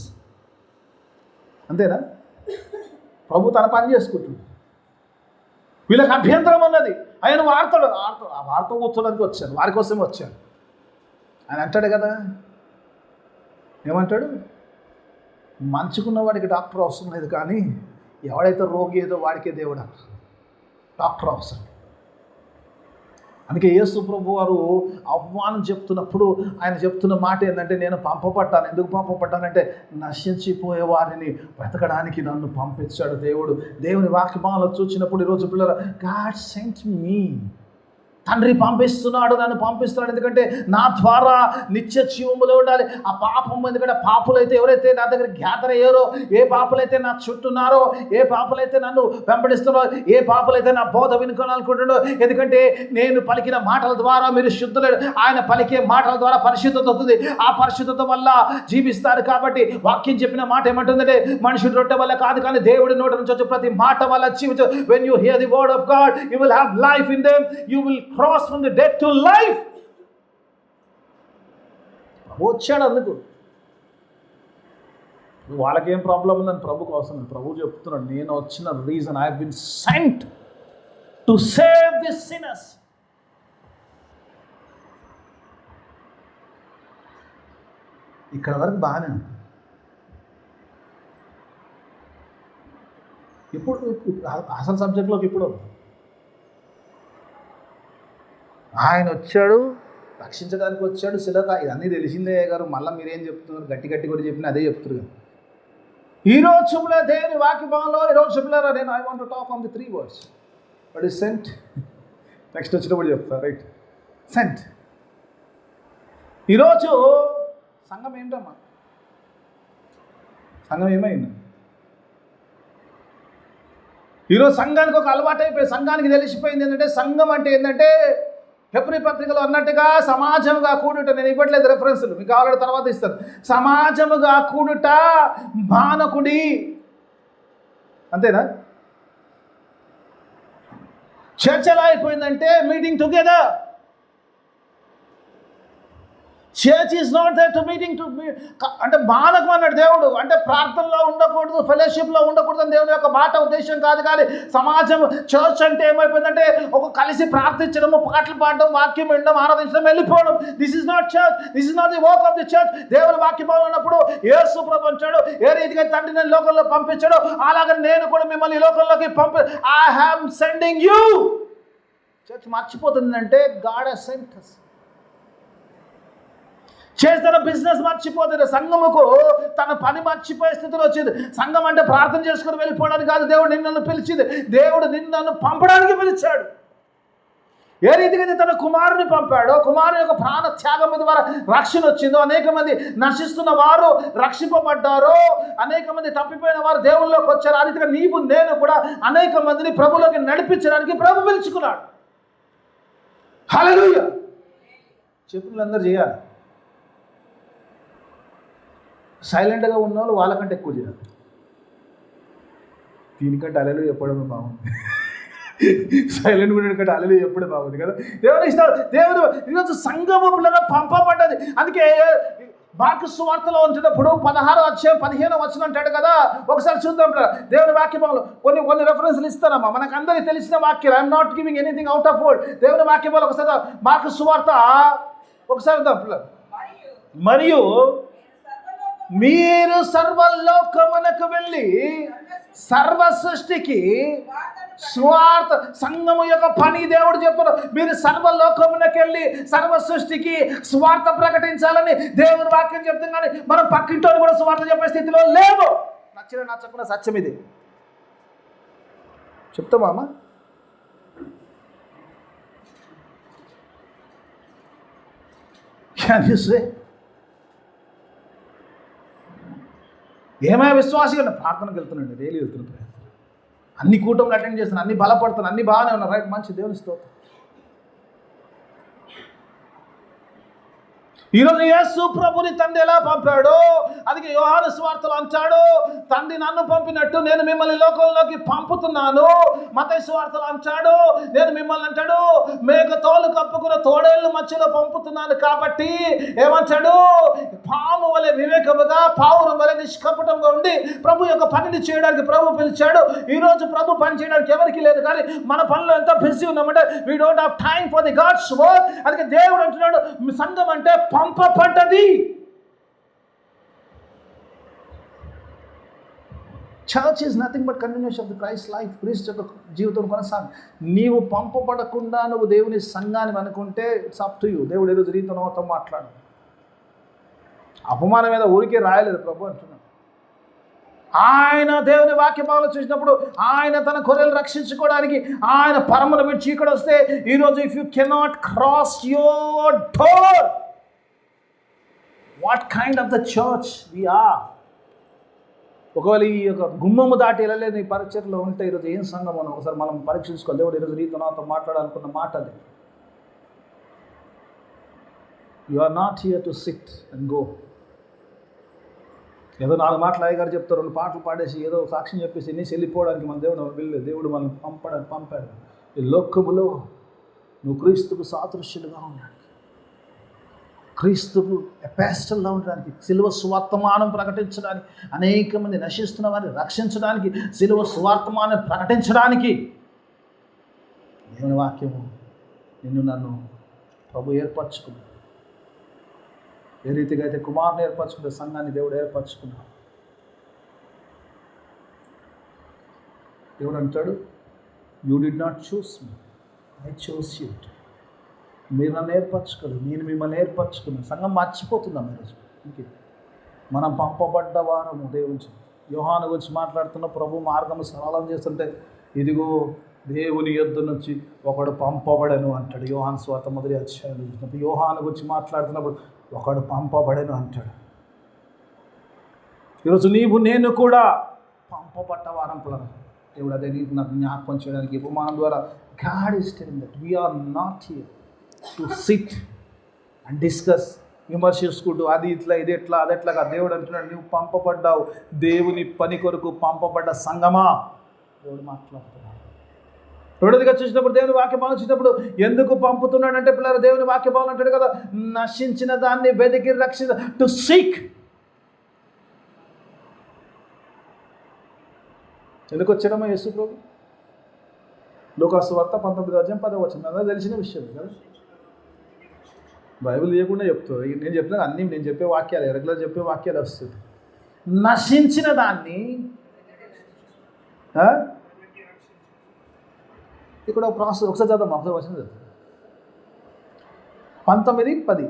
అంతేనా? ప్రభు తన పని చేసుకుంటుంది. వీళ్ళకి అభ్యంతరం ఉన్నది, ఆయన వార్తడు ఆ వార్త కూర్చోడానికి వచ్చాను, వారి కోసమే వచ్చాను ఆయన అంటాడు కదా. ఏమంటాడు? మంచుకున్న వాడికి డాక్టర్ అవసరం లేదు, కానీ ఎవడైతే రోగి ఏదో వాడికే దేవుడు డాక్టర్ అవసరం. అందుకే యేసు ప్రభు వారు అవమానం చెప్తున్నప్పుడు ఆయన చెప్తున్న మాట ఏంటంటే, నేను పంపబడ్డాను. ఎందుకు పంపబడ్డానంటే నశించిపోయే వారిని వెతకడానికి నన్ను పంపించాడు దేవుడు. దేవుని వాక్యమాలలో చూసినప్పుడు ఈరోజు పిల్లలు, గాడ్ సెంట్ మీ. తండ్రి పంపిస్తున్నాడు, నన్ను పంపిస్తున్నాడు. ఎందుకంటే నా ద్వారా నిత్య జీవములో ఉండాలి. ఆ పాపం, ఎందుకంటే పాపులైతే ఎవరైతే నా దగ్గర గ్యాదర్ అయ్యారో, ఏ పాపులైతే నా చుట్టూన్నారో, ఏ పాపులైతే నన్ను వెంబడిస్తున్నారో, ఏ పాపులైతే నా బోధ వినుకోవాలనుకుంటున్నారో, ఎందుకంటే నేను పలికిన మాటల ద్వారా మీరు శుద్ధులేడు, ఆయన పలికే మాటల ద్వారా పరిశుద్ధత అవుతుంది. ఆ పరిశుద్ధత వల్ల జీవిస్తారు. కాబట్టి వాక్యం చెప్పిన మాట ఏమంటుందంటే, మనుషుడు రొట్టె వల్ల కాదు, కానీ దేవుడి నోటి నుంచి వచ్చే ప్రతి మాట వల్ల జీవించు. when you hear the word of God, you will have life in them, you will cross from the death to life. వచ్చాడు అందుకు. వాళ్ళకేం ప్రాబ్లం ఉందని ప్రభుకు అవసరం. ప్రభు చెప్తున్నాడు, నేను వచ్చిన reason, I have been sent to save the sinners. ఇక్కడ వరకు బాగానే ఉంది. ఇప్పుడు అసలు సబ్జెక్ట్లోకి ఇప్పుడు ఆయన వచ్చాడు, రక్షించడానికి వచ్చాడు. శిలక ఇదన్నీ తెలిసిందే గారు, మళ్ళీ మీరేం చెప్తున్నారు? గట్టి కూడా చెప్పిన అదే చెప్తున్నారు. ఈరోజు చూపులే దేవుని వాక్యభావంలో ఈరోజు చూపులేరా, నేను I want to talk on the 3 words. What is sent? Next వచ్చినప్పుడు చెప్తా. Right, sent. ఈరోజు సంఘం ఏంటమ్మా? సంఘం ఏమైంది? ఈరోజు సంఘానికి ఒక అలవాటు అయిపోయి, సంఘానికి తెలిసిపోయింది ఏంటంటే, సంఘం అంటే ఏంటంటే హెబ్రీ పత్రికలో అన్నట్టుగా సమాజముగా కూడుట. నేను ఇవ్వట్లేదు రెఫరెన్సులు, మీకు ఆల్రెడీ తర్వాత ఇస్తాను. సమాజముగా కూడుట మానకుడి. అంతేనా? చర్చ ఎలా అయిపోయిందంటే meeting together. Church is not there to meeting to అంటే మానకం అన్నాడు దేవుడు. అంటే ప్రార్థనలో ఉండకూడదు, ఫెలోషిప్లో ఉండకూడదు అని దేవుని యొక్క మాట ఉద్దేశం కాదు. కానీ సమాజం చర్చ్ అంటే ఏమైపోయిందంటే ఒక కలిసి ప్రార్థించడం, పాటలు పాడడం, వాక్యం వినడం, ఆరాధించడం, వెళ్ళిపోవడం. This is not church, this is not the work of the church. దేవుని వాక్యం ఉన్నప్పుడు యేసు ప్రభు అంటాడు, ఏ రీతిగా తండ్రి నేను లోకంలో పంపించాడు అలాగే నేను కూడా మిమ్మల్ని ఈ లోకంలోకి I am sending you. Church మర్చిపోతుందంటే గాడ్ హస్ సెంట్ us. చేస్తున్న బిజినెస్ మర్చిపోతుంది, సంఘముకు తన పని మర్చిపోయే స్థితిలో వచ్చింది. సంఘం అంటే ప్రార్థన చేసుకుని వెళ్ళిపోవడానికి కాదు దేవుడు నిన్ను పిలిచింది. దేవుడు నిన్ను పంపడానికి పిలిచాడు. ఏ రీతిగా తన కుమారుని పంపాడో, కుమారుని యొక్క ప్రాణ త్యాగం ద్వారా రక్షణ వచ్చిందో, అనేక మంది నశిస్తున్న వారు రక్షింపబడ్డారో, అనేక మంది తప్పిపోయిన వారు దేవుళ్ళలోకి వచ్చారు. ఆ రీతిగా నీవు నేను కూడా అనేక మందిని ప్రభులోకి నడిపించడానికి ప్రభు పిలుచుకున్నాడు. హల్లెలూయా. చెప్పులందరూ చేయాలి. సైలెంట్గా ఉన్న వాళ్ళు వాళ్ళకంటే ఎక్కువ చేయాలి. దీనికంటే అలెలు చెప్పడమే బాగుంది. సైలెంట్ ఉండేకంటే అలెలు చెప్పడే బాగుంది కదా. దేవుడు ఇస్తాడు. దేవుడు ఈరోజు సంఘము పిల్లలు పంపబడ్డది. అందుకే మార్కు సువార్తలో ఉంచినప్పుడు 16వ అధ్యాయం 15వ వచనం అంటాడు కదా. ఒకసారి చూద్దాం. దేవుని వాక్యంలో కొన్ని రెఫరెన్స్లు ఇస్తానమ్మా, మనకు అందరికీ తెలిసిన వాక్యం. I'm not giving anything out of word. దేవుని వాక్యంలో ఒకసారి మార్కు సువార్త ఒకసారి మరియు మీరు సర్వలోకమునకు వెళ్ళి సర్వ సృష్టికి స్వార్థ. సంఘము యొక్క పని దేవుడు చెప్తాడు. మీరు సర్వలోకమునకు వెళ్ళి సర్వ సృష్టికి స్వార్థ ప్రకటించాలని దేవుని వాక్యం చెప్తాం. కానీ మనం పక్కింటోని కూడా స్వార్థ చెప్పే స్థితిలో లేవు. నచ్చకుండా సత్యం ఇది చెప్తామా అమ్మ? Can you say? ఏమైనా విశ్వాసిగా ప్రార్థనకు వెళ్తున్నాండి, డైలీ వెళ్తున్నాను, అన్ని కూటములు అటెండ్ చేస్తున్నాను, అన్ని బలపడుతున్నాను, అన్ని బాగానే ఉన్నాయి. రైట్, మంచి, దేవుని స్తోత్రం. ఈరోజు యేసు ప్రభుని తండ్రి ఎలా పంపాడో అందుకే యోహాను సువార్తలో అంటాడు, తండ్రి నన్ను పంపినట్టు నేను మిమ్మల్ని లోకంలోకి పంపుతున్నాను. మత్తయి సువార్తలో అంటాడు, నేను మిమ్మల్ని అంటాడు మేక తోలు కప్పుకున్న తోడేళ్ళు మధ్యలో పంపుతున్నాను. కాబట్టి ఏమంటాడు, పాము వలె వివేకముగా, పావురం వలె నిష్కపటంగా ఉండి ప్రభు యొక్క పనిని చేయడానికి ప్రభు పిలిచాడు. ఈరోజు ప్రభు పని చేయడానికి ఎవరికి లేదు. కానీ మన పనులు ఎంత బిజీ ఉన్నామంటే we don't have time for the God's work. అందుకే దేవుడు అంటున్నాడు, సంఘం అంటే పంపబడ్డది. Church is nothing but continuation of the Christ life. క్రీస్తు యొక్క జీవితం కొనసాగు. నీవు పంపబడకుండా నువ్వు దేవుని సంఘాన్ని అనుకుంటే ఇట్స్ అప్ టు యూ. దేవుడు ఈరోజు రీతితో మాట్లాడు. అపమానం మీద ఊరికే రాయలేదు ప్రభు అంటున్నాడు. ఆయన దేవుని వాక్యభావంలో చూసినప్పుడు ఆయన తన గొర్రెలు రక్షించుకోవడానికి ఆయన పరమును విడిచి ఇక్కడ వస్తే ఈరోజు if you cannot cross your door, what kind of the church we are? ఒకవేళ ఈ యొక్క గుమ్మము దాటి వెళ్ళలేదు నీ పరిచర్లో ఉంటే ఈరోజు ఏం సంఘం అని ఒకసారి మనం పరీక్షించుకోవాలి. దేవుడు ఈరోజు నీతో నాతో మాట్లాడాలనుకున్న మాట అది. You are not here to sit and go. ఏదో 4 మాటలు అయ్యగారు చెప్తారు, 2 పాటలు పాడేసి ఏదో సాక్ష్యం చెప్పేసి ఎన్ని వెళ్ళిపోవడానికి మన దేవుడు వెళ్ళలేదు. దేవుడు మనల్ని పంపాడు. ఈ లోకములో నువ్వు క్రీస్తుకు సాదృశ్యులుగా ఉండడానికి, క్రీస్తుకు ఎపాస్టల్లా ఉండడానికి, సిలువ సువార్తమానం ప్రకటించడానికి, అనేక మంది నశిస్తున్న వారిని రక్షించడానికి, సిలువ సువార్తమానం ప్రకటించడానికి దేవుని వాక్యము నిన్ను నన్ను ప్రభు ఏర్పరచుకున్నాడు. ఏ రీతిగా అయితే కుమారుని ఏర్పరచుకుంటే సంఘాన్ని దేవుడు ఏర్పరచుకున్నాడు. దేవుడు అంటాడు, you did not choose me, I choose you. మీరు నన్ను ఏర్పరచుకోలేదు, నేను మిమ్మల్ని ఏర్పరచుకున్నాను. సంఘం మర్చిపోతున్నాం ఈరోజు. ఇంకే మనం పంపబడ్డ వారము దేవుని. యోహాను గురించి మాట్లాడుతున్న ప్రభు మార్గము సరళం చేస్తుంటే ఇదిగో దేవుని యొద్ద నుంచి ఒకడు పంపబడను అంటాడు. యోహాను సువార్త 1వ అధ్యాయంలో చూసినప్పుడు యోహాను గురించి మాట్లాడుతున్నప్పుడు ఒకడు పంపబడను అంటాడు. ఈరోజు నీవు నేను కూడా పంపబడ్డ వారం పిల్లలు. దేవుడు అదే నీకు నాకు జ్ఞాపకం చేయడానికి ఉపమానం ద్వారా God is telling that we are not here to sit and discuss, విమర్శించుకుంటూ అది ఇట్లా ఇది ఎట్లా అది ఎట్లాగా. దేవుడు అంటున్నాడు, నువ్వు పంపబడ్డావు దేవుని పని కొరకు పంపబడ్డ సంఘమా. దేవుడు మాట్లాడుతున్నాడు. రెండోదిగా చూసినప్పుడు దేవుని వాక్యం ఆలోచించినప్పుడు ఎందుకు పంపుతున్నాడంటే పిల్లలు దేవుని వాక్యం అంటాడు కదా, నశించిన దాన్ని వెతికి రక్షించ, టు సీక్. ఎందుకు వచ్చాడమ్మా యేసు ప్రభు? లూకాసు వార్త 19:10 అదే తెలిసిన విషయం కదా. బైబిల్ లేకుండా చెప్తావు. నేను చెప్తున్నా అన్నీ, నేను చెప్పే వాక్యాలు రెగ్యులర్ చెప్పే వాక్యాలు వస్తుంది. నశించిన దాన్ని ఇక్కడ ప్రాసెస్ ఒకసారి చదువు, ఒకసారి వచ్చిన చదువు. 19:10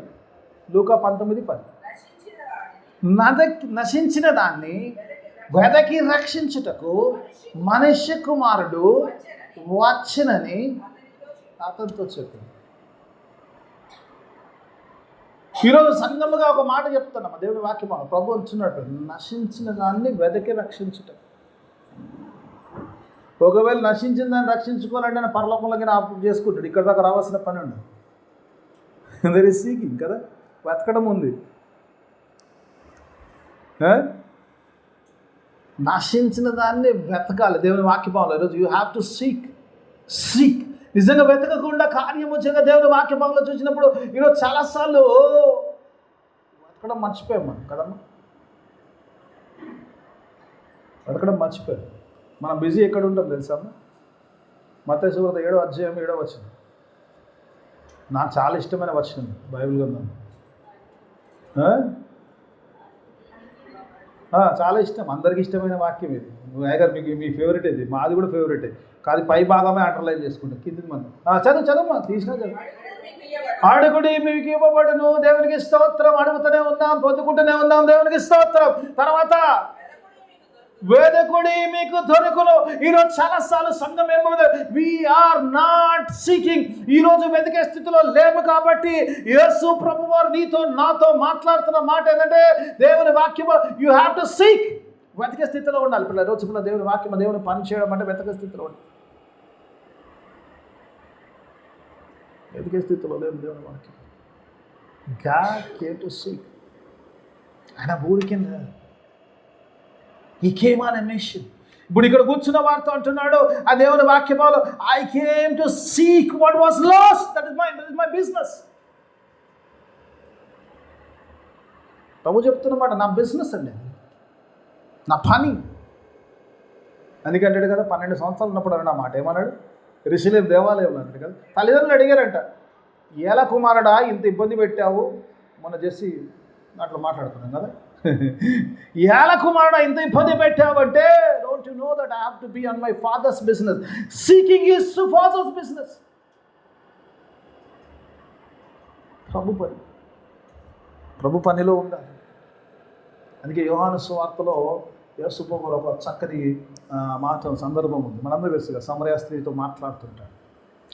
లూకా 19:10. నశించిన దాన్ని వెదకి రక్షించుటకు మనుష్య కుమారుడు వచ్చనని అతనితో చెప్పింది. ఈరోజు సంగముగా ఒక మాట చెప్తున్నాం, దేవుని వాక్యం ప్రభు వచ్చున్నట్టు, నశించిన దాన్ని వెదకి రక్షించుట. ఒకవేళ నశించిన దాన్ని రక్షించుకోవాలంటే నా పరలోకంలోకి ఆపు చేసుకుంటాడు, ఇక్కడ దాకా రావాల్సిన పని ఉండదు. దర్ ఈజ్ సీకింగ్ కదా, వెతకడం ఉంది. నశించిన దాన్ని వెతకాలి దేవుని వాక్యభావంలో. ఈరోజు యూ హ్యావ్ టు సీక్. నిజంగా వెతకకుండా కార్యం వచ్చాక దేవుని వాక్యభావంలో చూసినప్పుడు ఈరోజు చాలాసార్లు వెతకడం మర్చిపోయాం మనం కదమ్మా. వెతకడం మర్చిపోయాం. మనం బిజీ ఎక్కడ ఉంటాం తెలుసా అమ్మ? మత్తయి సువార్త 7:7 నాకు చాలా ఇష్టమైన వచనం బైబిల్ గ్రంథం. చాలా ఇష్టం, అందరికీ ఇష్టమైన వాక్యం ఇది. అయ్యగారు మీకు మీ ఫేవరెట్ ఇది, మాది కూడా ఫేవరెటే. కాదు పై భాగమే అండర్లైన్ చేసుకుంటాం, కింది మనం చదువు తీసినా చదువు. అడుగుడి మీకు ఇవ్వబడును, దేవునికి స్తోత్రం. అడుగుతూనే ఉన్నాం, పొందుకుంటూనే ఉన్నాం, దేవునికి స్తోత్రం. తర్వాత వేదకుడి మీకు దొరుకును. ఈరోజు చాలాసార్లు సంఘం ఏమవుతుంది, వీఆర్ నాట్ సీకింగ్. ఈరోజు వెతికే స్థితిలో లేము. కాబట్టి యేసు ప్రభువారు నీతో నాతో మాట్లాడుతున్న మాట ఏంటంటే దేవుని వాక్యము, యూ హ్యావ్ టు సీక్. వెతికే స్థితిలో ఉండాలి పిల్లలు. రోజు పిల్లలు దేవుని వాక్యము, దేవుని పని చేయడం అంటే వెతికే స్థితిలో ఉండాలి. వెతికే స్థితిలో లేదు దేవుని వాక్యం. God came to seek. ఆయన ఊరికి He came on a mission. ఇప్పుడు ఇక్కడ కూర్చున్న వారితో అంటున్నాడు ఆ దేవుని వాక్యములో, I came to seek what was lost. That is my business. ప్రభు చెప్తున్నమాట, నా బిజినెస్ అండి, నా పని. అందుకంటాడు కదా, 12 సంవత్సరాలు ఉన్నప్పుడు అన్నాడు ఆ మాట. ఏమన్నాడు? రిషిలేం దేవాలయంలో అన్నాడు కదా. తల్లిదండ్రులు అడిగారంట, ఎలా కుమారుడా ఇంత ఇబ్బంది పెట్టావు? మొన్న చేసి దాంట్లో మాట్లాడుతున్నాం కదా, ఎలా కుమారుడా ఇంత ఇబ్బంది పెట్టావంటే, don't you know that I have to be on my father's business. Seeking is father's business. ప్రభు పనిలో ఉండాలి. అందుకే యోహాను సువార్తలో యేసు ప్రభువు ఒక చక్కటి మాట సందర్భం ఉంది, మనందరూ తెలుసుగా. సమరయ స్త్రీతో మాట్లాడుతుంటాడు,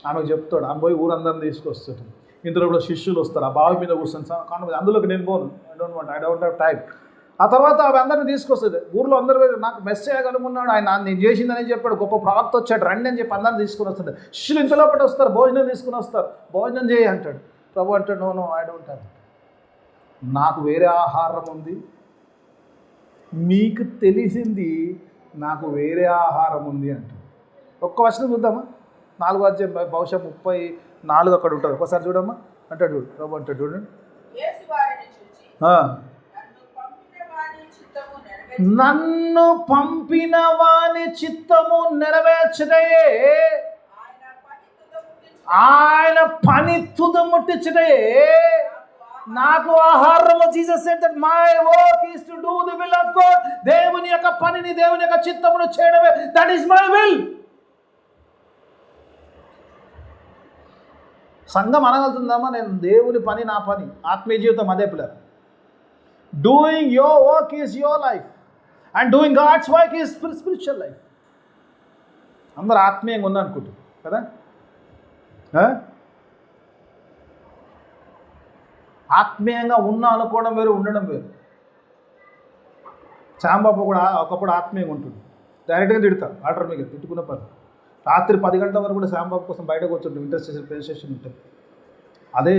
ఆమెకు చెప్తాడు, ఆమె పోయి ఊరందరిని తీసుకొస్తాడు. ఇందులో కూడా శిష్యులు వస్తారు, ఆ బావి మీద కూర్చొని కానీ అందులోకి నేను పోను, ఐ డోంట్ హ్యావ్ టైం. ఆ తర్వాత అవి అందరిని తీసుకొస్తుంది. ఊర్లో అందరూ నాకు మెస్ చేయగలుగున్నాడు, ఆయన నేను చేసిందని చెప్పాడు, గొప్ప ప్రవక్త వచ్చాడు, రండి అని చెప్పి అందరిని తీసుకుని వస్తాడు. శిష్యులు ఇంతలో పట్టి వస్తారు, భోజనం తీసుకుని వస్తారు. భోజనం చేయి అంటాడు. ప్రభు అంటాడు, నో ఐ డోంట్ హ్యావ్, నాకు వేరే ఆహారం ఉంది, మీకు తెలిసింది, నాకు వేరే ఆహారం ఉంది అంటాడు. ఒక్క వచనం చూద్దామా, 4వ అధ్యాయం బహుశా 34 అక్కడ ఉంటుంది, ఒకసారి చూడమ్మా. అంటాడు చూడు, ప్రభు అంటాడు చూడండి, నన్ను పంపిన వాని చిత్తము నెరవేర్చడయే, ఆయన పని తుదముట్టించడయే నాకు ఆహారము. Jesus said that my work is to do the will of God. దేవుని యొక్క పనిని, దేవుని యొక్క చిత్తమును చేయడమే, దట్ ఈస్ మై విల్. సంఘం అనగలుగుతుందమ్మా, నేను దేవుని పని నా పని, ఆత్మీయ జీవితం అదే పిల్లలు. Doing your work is your life and doing God's work is spiritual life. అందరూ ఆత్మీయంగా ఉన్నా అనుకుంటారు కదా. ఆత్మీయంగా ఉన్నా అనుకోవడం వేరు, ఉండడం వేరు. శాంబాబు కూడా ఒకప్పుడు ఆత్మీయంగా ఉంటుంది, డైరెక్ట్గా తిడతారు, ఆర్డర్ మీద తిట్టుకున్న పని. రాత్రి 10 గంటల వరకు కూడా శాంబాబు కోసం బయటకు వచ్చి ఇంటర్స్టేషన్ ప్లే స్టేషన్ ఉంటుంది. అదే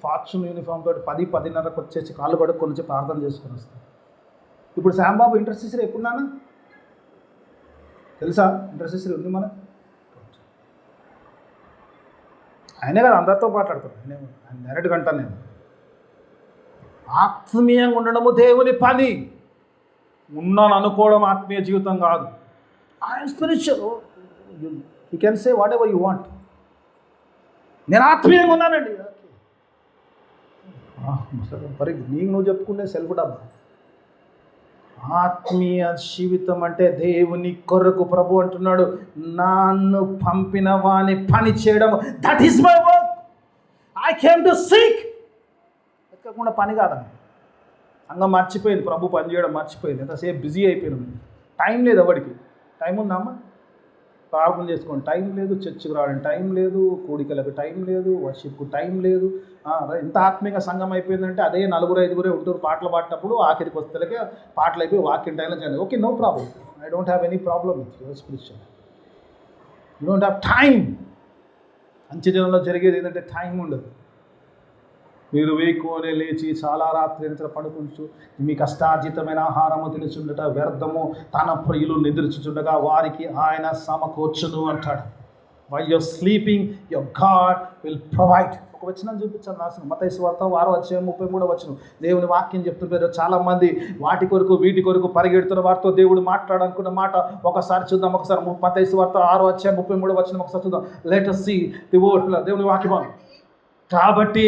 ఫార్చ్యూన్ యూనిఫామ్ తోటి 10-10:30 వచ్చేసి కాళ్ళు కడుక్కొని వచ్చి ప్రార్థన చేసుకొని వస్తాను. ఇప్పుడు శాంబాబు ఇంటర్స్టేషన్ ఎప్పుడున్నానా తెలుసా? ఇంటర్స్టేషన్ ఉంది మన ఆయనే కదా అందరితో మాట్లాడతాడు. నేను డైరెక్ట్గా అంటాను, నేను ఆత్మీయంగా ఉండడము దేవుని పని. ఉన్నాను అనుకోవడం ఆత్మీయ జీవితం కాదు. I'm spiritual. You can say what ever you want. నేను ఆత్మీయంగా ఉన్నానండి. మరి నీకు నువ్వు చెప్పుకునే సెల్ఫ్ డబ్బా. ఆత్మీయ జీవితం అంటే దేవుని కొరకు ప్రభు అంటున్నాడు, నన్ను పంపిన వాని పని చేయడం, that is my work. I came to seek. ఎక్కకుండా పని కాదండి. సంఘం మర్చిపోయింది, ప్రభు పని చేయడం మర్చిపోయింది. ఎంతసేపు బిజీ అయిపోయినాం. టైం లేదు ఎవరికి. టైం ఉందమ్మా, ప్రార్థన చేసుకోండి టైం లేదు, చర్చికి రావడానికి టైం లేదు, కూడికలకు టైం లేదు, వర్షిప్కు టైం లేదు. ఎంత ఆత్మీయంగా సంఘం అయిపోయిందంటే అదే 4-5 ఉంటారు పాటలు పాడినప్పుడు. ఆఖరికి వస్తేలకే పాటలు అయిపోయి వాక్యం టైంలో చేయండి. Okay, no problem. I don't have any problem with your spiritual. You don't have time. అంత్యజనంలో జరిగేది ఏంటంటే టైం ఉండదు. మీరు వేకువనే లేచి చాలా రాత్రి నిద్ర పడుకుంటూ మీ కష్టార్జితమైన ఆహారము తినుచుండట వ్యర్థము, తన ప్రియులు నిద్రించుచుండగా వారికి ఆయన సమకూర్చును అంటాడు. Why you're sleeping your God will provide. ఒక వచనం చూపించాను రాసిన మత్తయి సువార్త 6:33 దేవుని వాక్యం చెప్తుంటారు. చాలామంది వాటి కొరకు వీటి కొరకు పరిగెడుతున్న వారితో దేవుడు మాట్లాడాలనుకున్న మాట ఒకసారి చూద్దాం. ఒకసారి మత్తయి సువార్త 6:33 ఒకసారి చూద్దాం. Let us see the word. దేవుని వాక్యం. కాబట్టి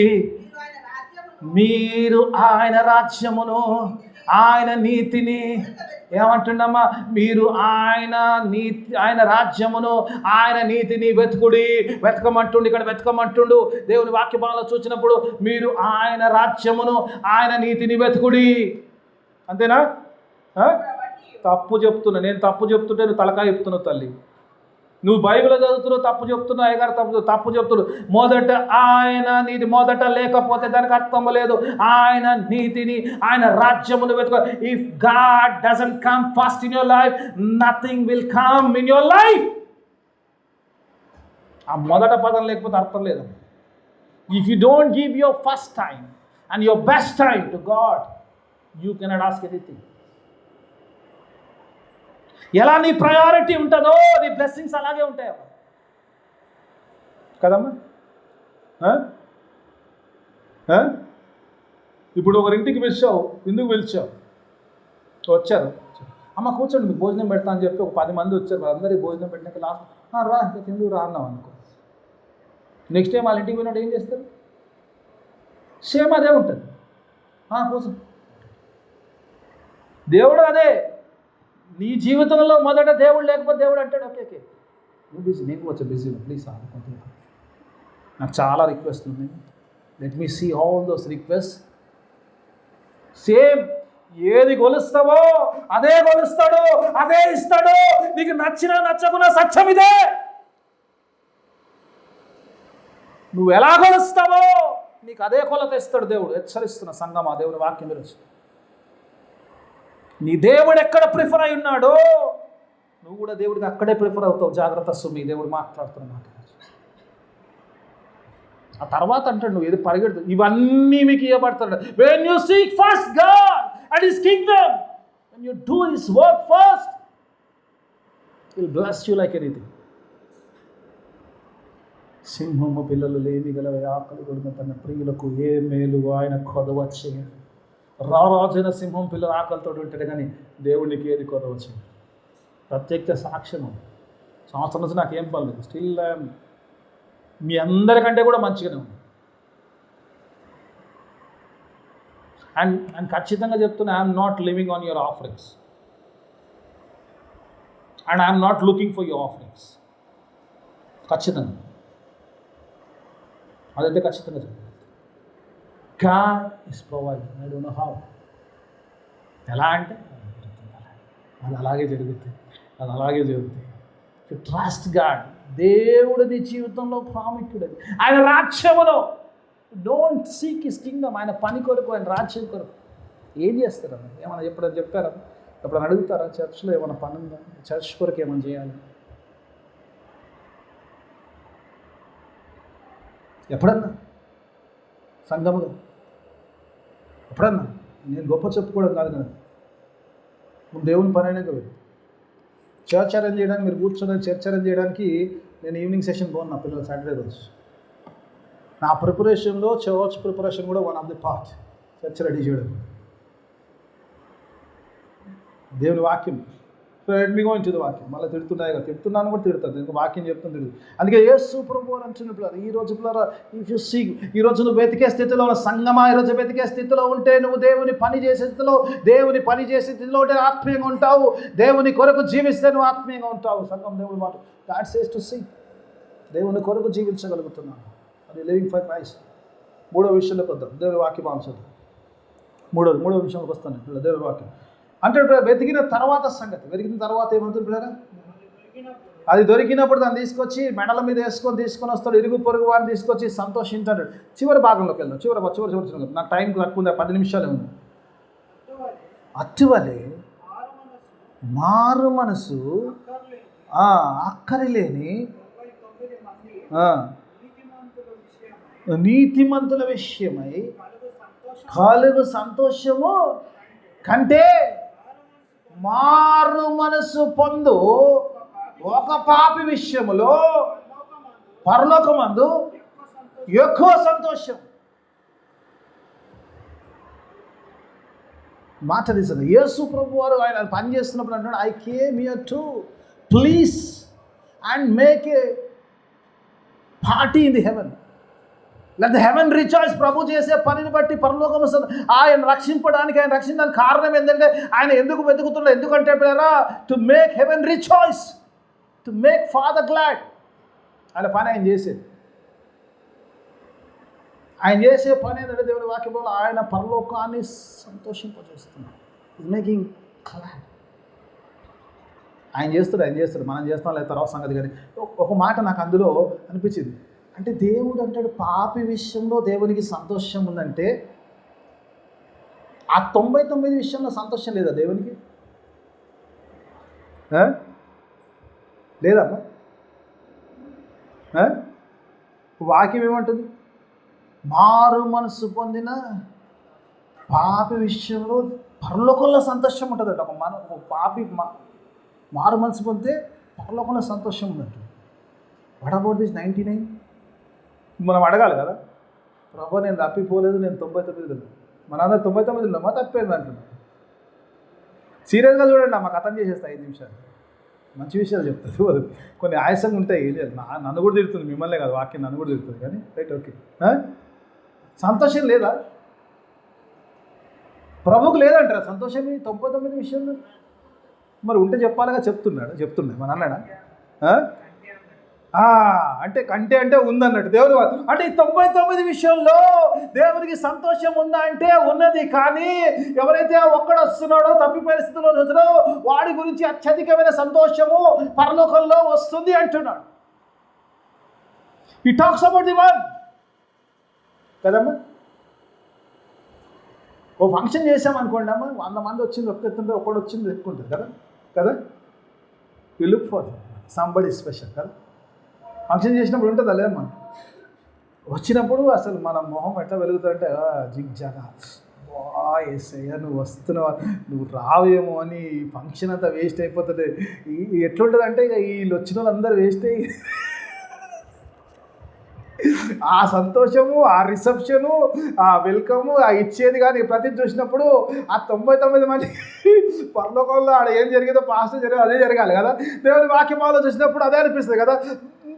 మీరు ఆయన రాజ్యమును ఆయన నీతిని ఏమంటుండమ్మా, మీరు ఆయన రాజ్యమును ఆయన నీతిని వెతకమంటుండు. ఇక్కడ వెతకమంటుండు. దేవుని వాక్యభాగంలో చూసినప్పుడు మీరు ఆయన రాజ్యమును ఆయన నీతిని వెతుకుడి. అంతేనా? తప్పు చెప్తున్నా నేను. తప్పు చెప్తుంటే నువ్వు తలకాయ చెప్తున్నావు తల్లి. నువ్వు బైబిల్ చదువుతున్నావు, తప్పు చెప్తున్నావు. అయ్యగారు తప్పు చెప్తున్నావు. మొదట ఆయన నీతి, మొదట లేకపోతే దానికి అర్థం లేదు. ఆయన నీతిని ఆయన రాజ్యమును వెతుక. If God doesn't come first in your life, nothing will come in your life. ఆ మొదట పదం లేకపోతే అర్థం లేదు. If you don't give your first time and your best time to God, you cannot ask anything. ఎలా నీ priority ఉంటుందో నీ బ్లెస్సింగ్స్ అలాగే ఉంటాయి కదమ్మా. ఇప్పుడు ఒకరింటికి పిలిచావు, ఎందుకు పిలిచావు? వచ్చారు, అమ్మ కూర్చోండి మీకు భోజనం పెడతా అని చెప్పి ఒక 10 మంది వచ్చారు. అందరికీ భోజనం పెట్టినాక లాస్ట్ రా ఎందుకు రా అన్నావు అనుకో. నెక్స్ట్ టైం వాళ్ళ ఇంటికి పోయినట్టు ఏం చేస్తారు? సేమ్ అదే ఉంటుంది. కూర్చో. దేవుడు అదే. నీ జీవితంలో మొదట దేవుడు లేకపోతే దేవుడు అంటాడు, ఓకే నువ్వు బిజీ, నేను వచ్చా బిజీలో, ప్లీజ్ అనుకుంటున్నా. నాకు చాలా రిక్వెస్ట్ ఉన్నాయి. Let me see all those request. Same ఏది కొలుస్తావో అదే కొలుస్తాడు, అదే ఇస్తాడు. నీకు నచ్చినా నచ్చకున్నా సత్యం ఇదే. నువ్వు ఎలా కొలుస్తావో నీకు అదే కొలత ఇస్తాడు దేవుడు. హెచ్చరిస్తున్న సంఘం, ఆ దేవుని వాక్యం గురించి. నీ దేవుడు ఎక్కడ ప్రిఫర్ అయి ఉన్నాడో నువ్వు కూడా దేవుడికి అక్కడే ప్రిఫర్ అవుతావు. జాగ్రత్త సుమి, దేవుడు మాట్లాడుతున్న మాట. ఆ తర్వాత అంటాడు నువ్వు ఏది పరిగెడుతు, ఇవన్నీ మీకు ఇవ్వబడతాడు. When you seek first God and his kingdom, when you do his work first, he will bless you like anything. సింహము పిల్లలు లేమి గల ఆకలి కొడుకు తన ప్రియులకు ఏ మేలు ఆయన కొదవచ్చు. రారాజైన సింహం పిల్లలు ఆకలితో ఉంటాడు, కానీ దేవుడికి ఏది కొదవచ్చు. ప్రత్యేక సాక్ష్యం. సంవత్సరం నుంచి నాకేం పర్లేదు, స్టిల్ మీ అందరికంటే కూడా మంచిగానే ఉంది. అండ్ ఖచ్చితంగా చెప్తున్నా, I'm not living on your offerings and I'm not looking for your offerings. ఖచ్చితంగా అదైతే ఖచ్చితంగా చెప్తాను. God is providing. I don't know how. ఎలా అంటే అది అలాగే జరుగుతుంది. Trust God. దేవుడు నీ జీవితంలో ప్రాముఖ్యుడు. ఆయన రాజ్యములో డోంట్ సీక్ హిస్ కింగ్డమ్. ఆయన పని కొరకు, ఆయన రాజ్యం కొరకు ఏం చేస్తారు? ఏమన్నా ఎప్పుడైనా చెప్పారా? ఎప్పుడైనా అడుగుతారా? చర్చ్లో ఏమైనా పని ఉందా? చర్చ్ కొరకు ఏమైనా చేయాలి? ఎప్పుడన్నా సంఘములో ఎప్పుడన్నా? నేను గొప్ప చెప్పుకోవడం కాదు కదా, నువ్వు దేవుని పని అయినా కదా. చర్చ్ అరేంజ్ చేయడానికి మీరు కూర్చొని చర్చ్ అరేంజ్ చేయడానికి నేను ఈవినింగ్ సెషన్ పోను నా పిల్లలు సాటర్డే రోజు. నా ప్రిపరేషన్లో చర్చ్ ప్రిపరేషన్ కూడా one of the part. Church ready చేయడం, దేవుని వాక్యం. Let me go into the వాక్యం. మళ్ళీ తిడుతున్నాయి కదా, చెప్తున్నాను కూడా తిడతాను, ఇంకా వాక్యం చెప్తుంది తిడుతుంది. అందుకే యేసు ప్రభువు అని అంటున్న పిల్లలు, ఈ రోజు పిల్లలు ఇఫ్ యు సీ, ఈరోజు నువ్వు వెతికే స్థితిలో ఉన్న సంగమా, ఈరోజు వెతికే స్థితిలో ఉంటే, నువ్వు దేవుని పని చేసే స్థితిలో, దేవుని పని చేసే స్థితిలో ఉంటే ఆత్మీయంగా ఉంటావు. దేవుని కొరకు జీవిస్తే నువ్వు ఆత్మీయంగా ఉంటావు. సంఘం దేవుని మాట గాడ్ సేస్ టు సీ, దేవుని కొరకు జీవించగలుగుతున్నాను, అది లివింగ్ ఫర్ క్రైస్ట్. మూడో విషయంలోకి వద్దాం, దేవుని వాక్యం అంశం. మూడో విషయంలోకి వస్తాను పిల్లలు, దేవుని వాక్యం అంటే వెతికిన తర్వాత సంగతి. వెతికిన తర్వాత ఏమవుతుంది పిల్లరా? అది దొరికినప్పుడు దాన్ని తీసుకొచ్చి మెడల మీద తీసుకొని వస్తాడు. ఇరుగు పొరుగు వారిని తీసుకొచ్చి సంతోషించాడు. చివరి భాగంలోకి వెళ్దాం. చివరి నాకు టైం తక్కువ ఉంది, 10 నిమిషాలే ఉంది. అట్టువలే మారు మనసు అక్కరలేని నీతిమంతుల విషయమై కలుగు సంతోషము కంటే మారు మనసు పొందు ఒక పాపి విషయములో పరలోకమందు ఎక్కువ సంతోషం. మాట తీసారు. యేసు ప్రభు వారు ఆయన పని చేస్తున్నప్పుడు అంటున్నాడు, I came here to please and make a party in the heaven. Let the heaven rejoice. ప్రభు చేసే పనిని బట్టి పరలోకం ఆయన రక్షింపడానికి, ఆయన రక్షించడానికి కారణం ఏంటంటే ఆయన ఎందుకు వెతుకుతున్నాడు? ఎందుకంటే to make heaven rejoice, to make father glad. ఆయన పని ఆయన చేసేది. ఆయన చేసే పని ఏంటంటే దేవుని వాక్యంలో ఆయన పరలోకాన్ని సంతోషింపజేస్తున్నాడు. Is making glad. ఆయన చేస్తాడు, మనం చేస్తాం లేదా తర్వాత సంగతి. కానీ ఒక మాట నాకు అందులో అనిపించింది. అంటే దేవుడు అంటాడు పాపి విషయంలో దేవునికి సంతోషం ఉందంటే, ఆ 99 విషయంలో సంతోషం లేదా దేవునికి? లేదమ్మా? వాక్యం ఏమంటుంది? మారు మనసు పొందిన పాపి విషయంలో పరలోకంలో సంతోషం ఉంటుందట. ఒక పాపి మారు మనసు పొందితే పరలోకంలో సంతోషం ఉందంట. What about this 99? మనం అడగాలి కదా, ప్రభు నేను తప్పిపోలేదు, నేను 99 లేదు. మనందరూ 99 ఉన్నామా? తప్పేది అంటున్నాం. సీరియస్గా చూడండి, మా కథం చేసేస్తా 5 నిమిషాలు. మంచి విషయాలు చెప్తారు, కొన్ని ఆయాసంగా ఉంటాయి. నన్ను కూడా తిడుతుంది, మిమ్మల్నే కాదు, వాక్యం నన్ను కూడా తిడుతుంది. కానీ రైట్, ఓకే. సంతోషం లేదా? ప్రభువుకు లేదంటారా సంతోషం ఈ 99 విషయంలో? మరి ఉంటే చెప్పాలిగా, చెప్తున్నాడు మన అన్నాడా? అంటే కంటే అంటే ఉందన్నట్టు దేవుని వారు. అంటే ఈ 99 విషయంలో దేవునికి సంతోషం ఉందా అంటే ఉన్నది. కానీ ఎవరైతే ఒక్కడు వస్తున్నాడో, తప్పి పరిస్థితిలో వస్తున్నాడో, వాడి గురించి అత్యధికమైన సంతోషము పరలోకంలో వస్తుంది అంటున్నాడు. ఈ టాక్స్ అబౌట్ ది వన్ కదమ్మా. ఓ ఫంక్షన్ చేసామనుకోండి అమ్మా, 100 మంది వచ్చింది, ఒక్కొక్కటి ఒకడు వచ్చింది ఎక్కుంటుంది కదా. You look for somebody special కదా. ఫంక్షన్ చేసినప్పుడు ఉంటుందా లేదమ్మా? వచ్చినప్పుడు అసలు మన మొహం ఎట్లా వెలుగుతుందంటే జిగ్జాగా, ఏసయ్యా నువ్వు వస్తున్నావు, నువ్వు రావేమో అని ఫంక్షన్ అంతా వేస్ట్ అయిపోతుంది. ఎట్లుంటుంది అంటే ఇక వీళ్ళు వచ్చిన వాళ్ళందరూ వేస్ట్ అయ్యి ఆ సంతోషము, ఆ రిసెప్షను, ఆ వెల్కము, ఆ ఇచ్చేది కానీ ప్రతి చూసినప్పుడు ఆ 99 మంది పరలోకంలో ఆడ ఏం జరిగిందో పాస్ట్ జరిగిందో అదే జరగాలి కదా. దేవుని వాక్యమాలో చూసినప్పుడు అదే అనిపిస్తుంది కదా.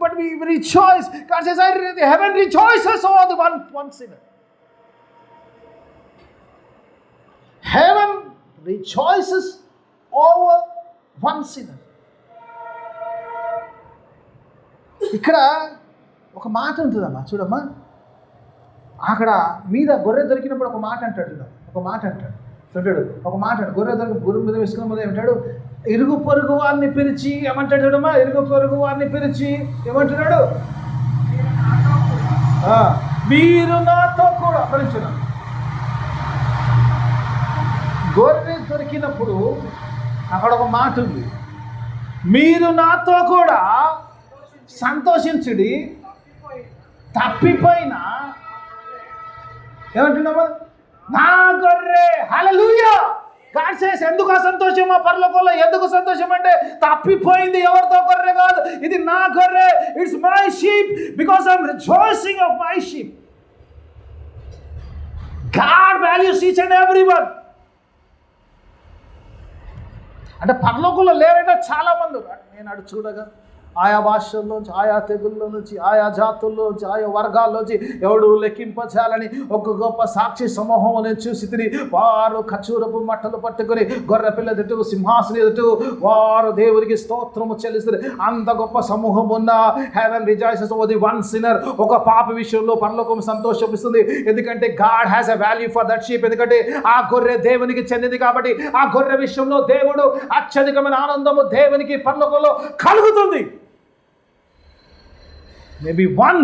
But we rejoice. God says, the heaven rejoices over the one sinner. Heaven rejoices over one sinner. ఇక్కడ ఒక మాట ఉంటుందమ్మా, చూడమ్మా. అక్కడ మీద గొర్రె దొరికినప్పుడు ఒక మాట అంటాడు, గొర్రె మీద వేసుకున్న మీద ఏమంటాడు? ఇరుగు పొరుగు వారిని పిలిచి ఏమంటాడు చూడమ్మా? ఇరుగు పొరుగు వారిని పిలిచి ఏమంటున్నాడు? మీరు నాతో కూడా పరిచయం. గొర్రె దొరికినప్పుడు అక్కడ ఒక మాట ఉంది, మీరు నాతో కూడా సంతోషించుడి, తప్పిపోయినా ఏమంటున్నామా? నా గొర్రె. హల్లెలూయా. గాడ్ సేస్ ఎందుకు అసంతోషం ఆ పరలోకంలో? ఎందుకు సంతోషం అంటే తప్పిపోయింది ఎవరితో గొర్రె కాదు, ఇది నా గొర్రె, it's my sheep, because I'm rejoicing of my sheep. God values each and everyone. అంటే పరలోకంలో లేరంటే చాలా మంది. నేను అటు చూడగా ఆయా భాషల్లోంచి, ఆయా తెగుల్లో నుంచి, ఆయా జాతుల్లోంచి, ఆయా వర్గాల్లోంచి ఎవడు లెక్కింపచేయాలని ఒక గొప్ప సాక్షి సమూహం నేను చూసి తిరిగి వారు ఖర్జూరపు మట్టలు పట్టుకొని గొర్రె పిల్ల ఎదుట, సింహాసనం ఎదుట వారు దేవునికి స్తోత్రము చెల్లిస్తారు. అంత గొప్ప సమూహం ఉన్న heaven rejoices over the one sinner. ఒక పాప విషయంలో పరలోకం సంతోషిస్తుంది. ఎందుకంటే God has a value for that sheep. ఎందుకంటే ఆ గొర్రె దేవునికి చెందింది కాబట్టి ఆ గొర్రె విషయంలో దేవుడు అత్యధికమైన ఆనందము దేవునికి పరలోకంలో కలుగుతుంది. Maybe one,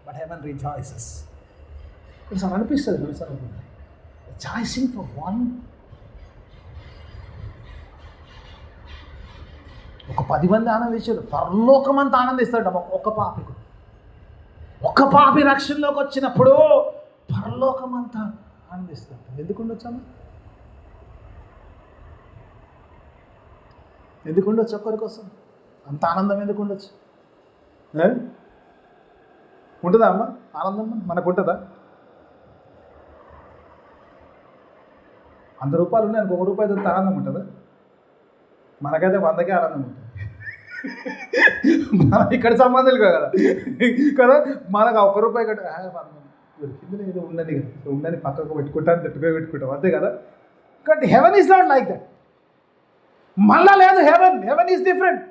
but heaven rejoices. It's అనిపిస్తుంది rejoicing for one. ఒక 10 మంది ఆనందించారు, పరలోకమంతా ఆనందిస్తాడు ఒక పాపి రక్షణలోకి వచ్చినప్పుడు పరలోకమంతా ఆనందిస్తాడు. ఎందుకు ఉండొచ్చాము? ఎందుకు ఉండొచ్చు? ఒక్కరి కోసం అంత ఆనందం ఎందుకు ఉండొచ్చు? ఉంటుందా అమ్మ ఆనందం? మనకు ఉంటుందా? 100 రూపాయలు ఉన్నాయి అనుకో, 1 రూపాయి దొరికితే ఆనందం ఉంటుందా? మనకైతే 100కే ఆనందం ఉంటుంది. మన ఇక్కడ సంబంధాలు కదా కదా, మనకు 1 రూపాయి దొరికింది ఏదో ఉండని పక్కకు పెట్టుకుంటాను, పెట్టుకుంటాం అంతే కదా. కాబట్టి heaven is not like that. మళ్ళా లేదు, heaven is different.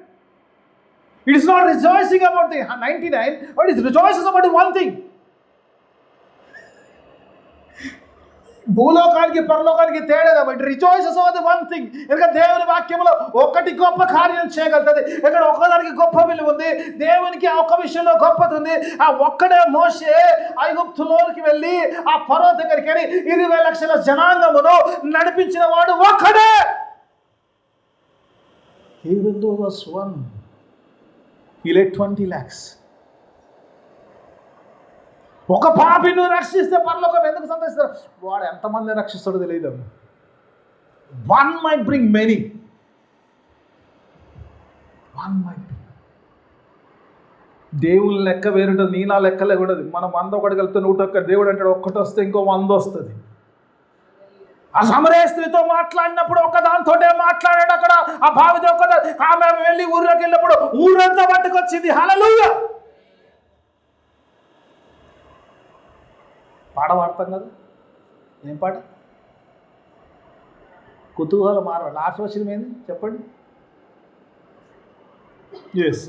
It is not rejoicing about the 99, but it rejoices about the one thing. భూలోకానికి పరలోకానికి తేడా కాబట్టి rejoices over the one thing. ఎందుకంటే దేవుని వాక్యంలో ఒకటి గొప్ప కార్యం చేయగలుగుతుంది. ఇక్కడ ఒక్కదానికి గొప్ప విలువ ఉంది, దేవునికి ఆ ఒక్క విషయంలో గొప్పది ఉంది. ఆ ఒక్కడే మోషే ఐగుప్తులోకి వెళ్ళి ఆ ఫరో దగ్గరికి వెళ్ళి 20 లక్షల జనాంగమును నడిపించిన వాడు ఒక్కడే. Even though was one, he led 20 lakhs. ఒక పాపిని రక్షిస్తే పరలోకం ఎందుకు సంతోషిస్తారు? వాడు ఎంతమందిని రక్షిస్తాడో తెలియదు. One might bring many. దేవుని లెక్క వేరుంటుంది, నీ నా లెక్క లేకుండదు. మనం 100 ఒకటి కలిపితే 101. దేవుడు అంటాడు ఒక్కటి వస్తే ఇంకో 100 వస్తుంది. ఆ సమరయ స్త్రీతో మాట్లాడినప్పుడు ఒకదానితోటే మాట్లాడాడు. అక్కడ ఆ బావితో ఆమె వెళ్ళి ఊర్లోకి వెళ్ళినప్పుడు ఊరంతా పట్టుకొచ్చింది. హల్లెలూయా. పాట పాడతాం కదా, ఏం పాట? కుతూహలం మారవాడు. లాస్ట్ వచ్చింది ఏంది చెప్పండి? ఎస్,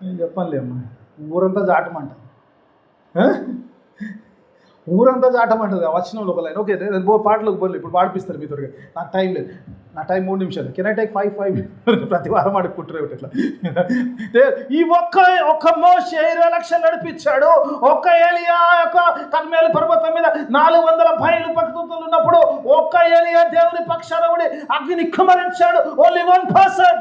నేను చెప్పనులే అమ్మా. ఊరంతా జాటమంట, ఊరంతా జాటమంటుంది. వచ్చిన ఒక లైన్. ఓకే, నేను పాటలోకి పోలే, ఇప్పుడు పాడిపిస్తారు మీతో. నాకు టైం లేదు, నా టైం 3 నిమిషాలు. కెన్ ఐ టేక్ 5 ప్రతి వారం ఆడుకుంటారు ఇట్లా. ఈ ఒక్క మోషే 20 లక్షలు నడిపించాడు. ఒక్క ఏలియా యొక్క కర్మేలు పర్వతం మీద 400 బయలు పక్షులు ఉన్నప్పుడు ఒక్క ఏలియా దేవుని పక్షాన అగ్నిని కుమ్మరించాడు. Only 1 person.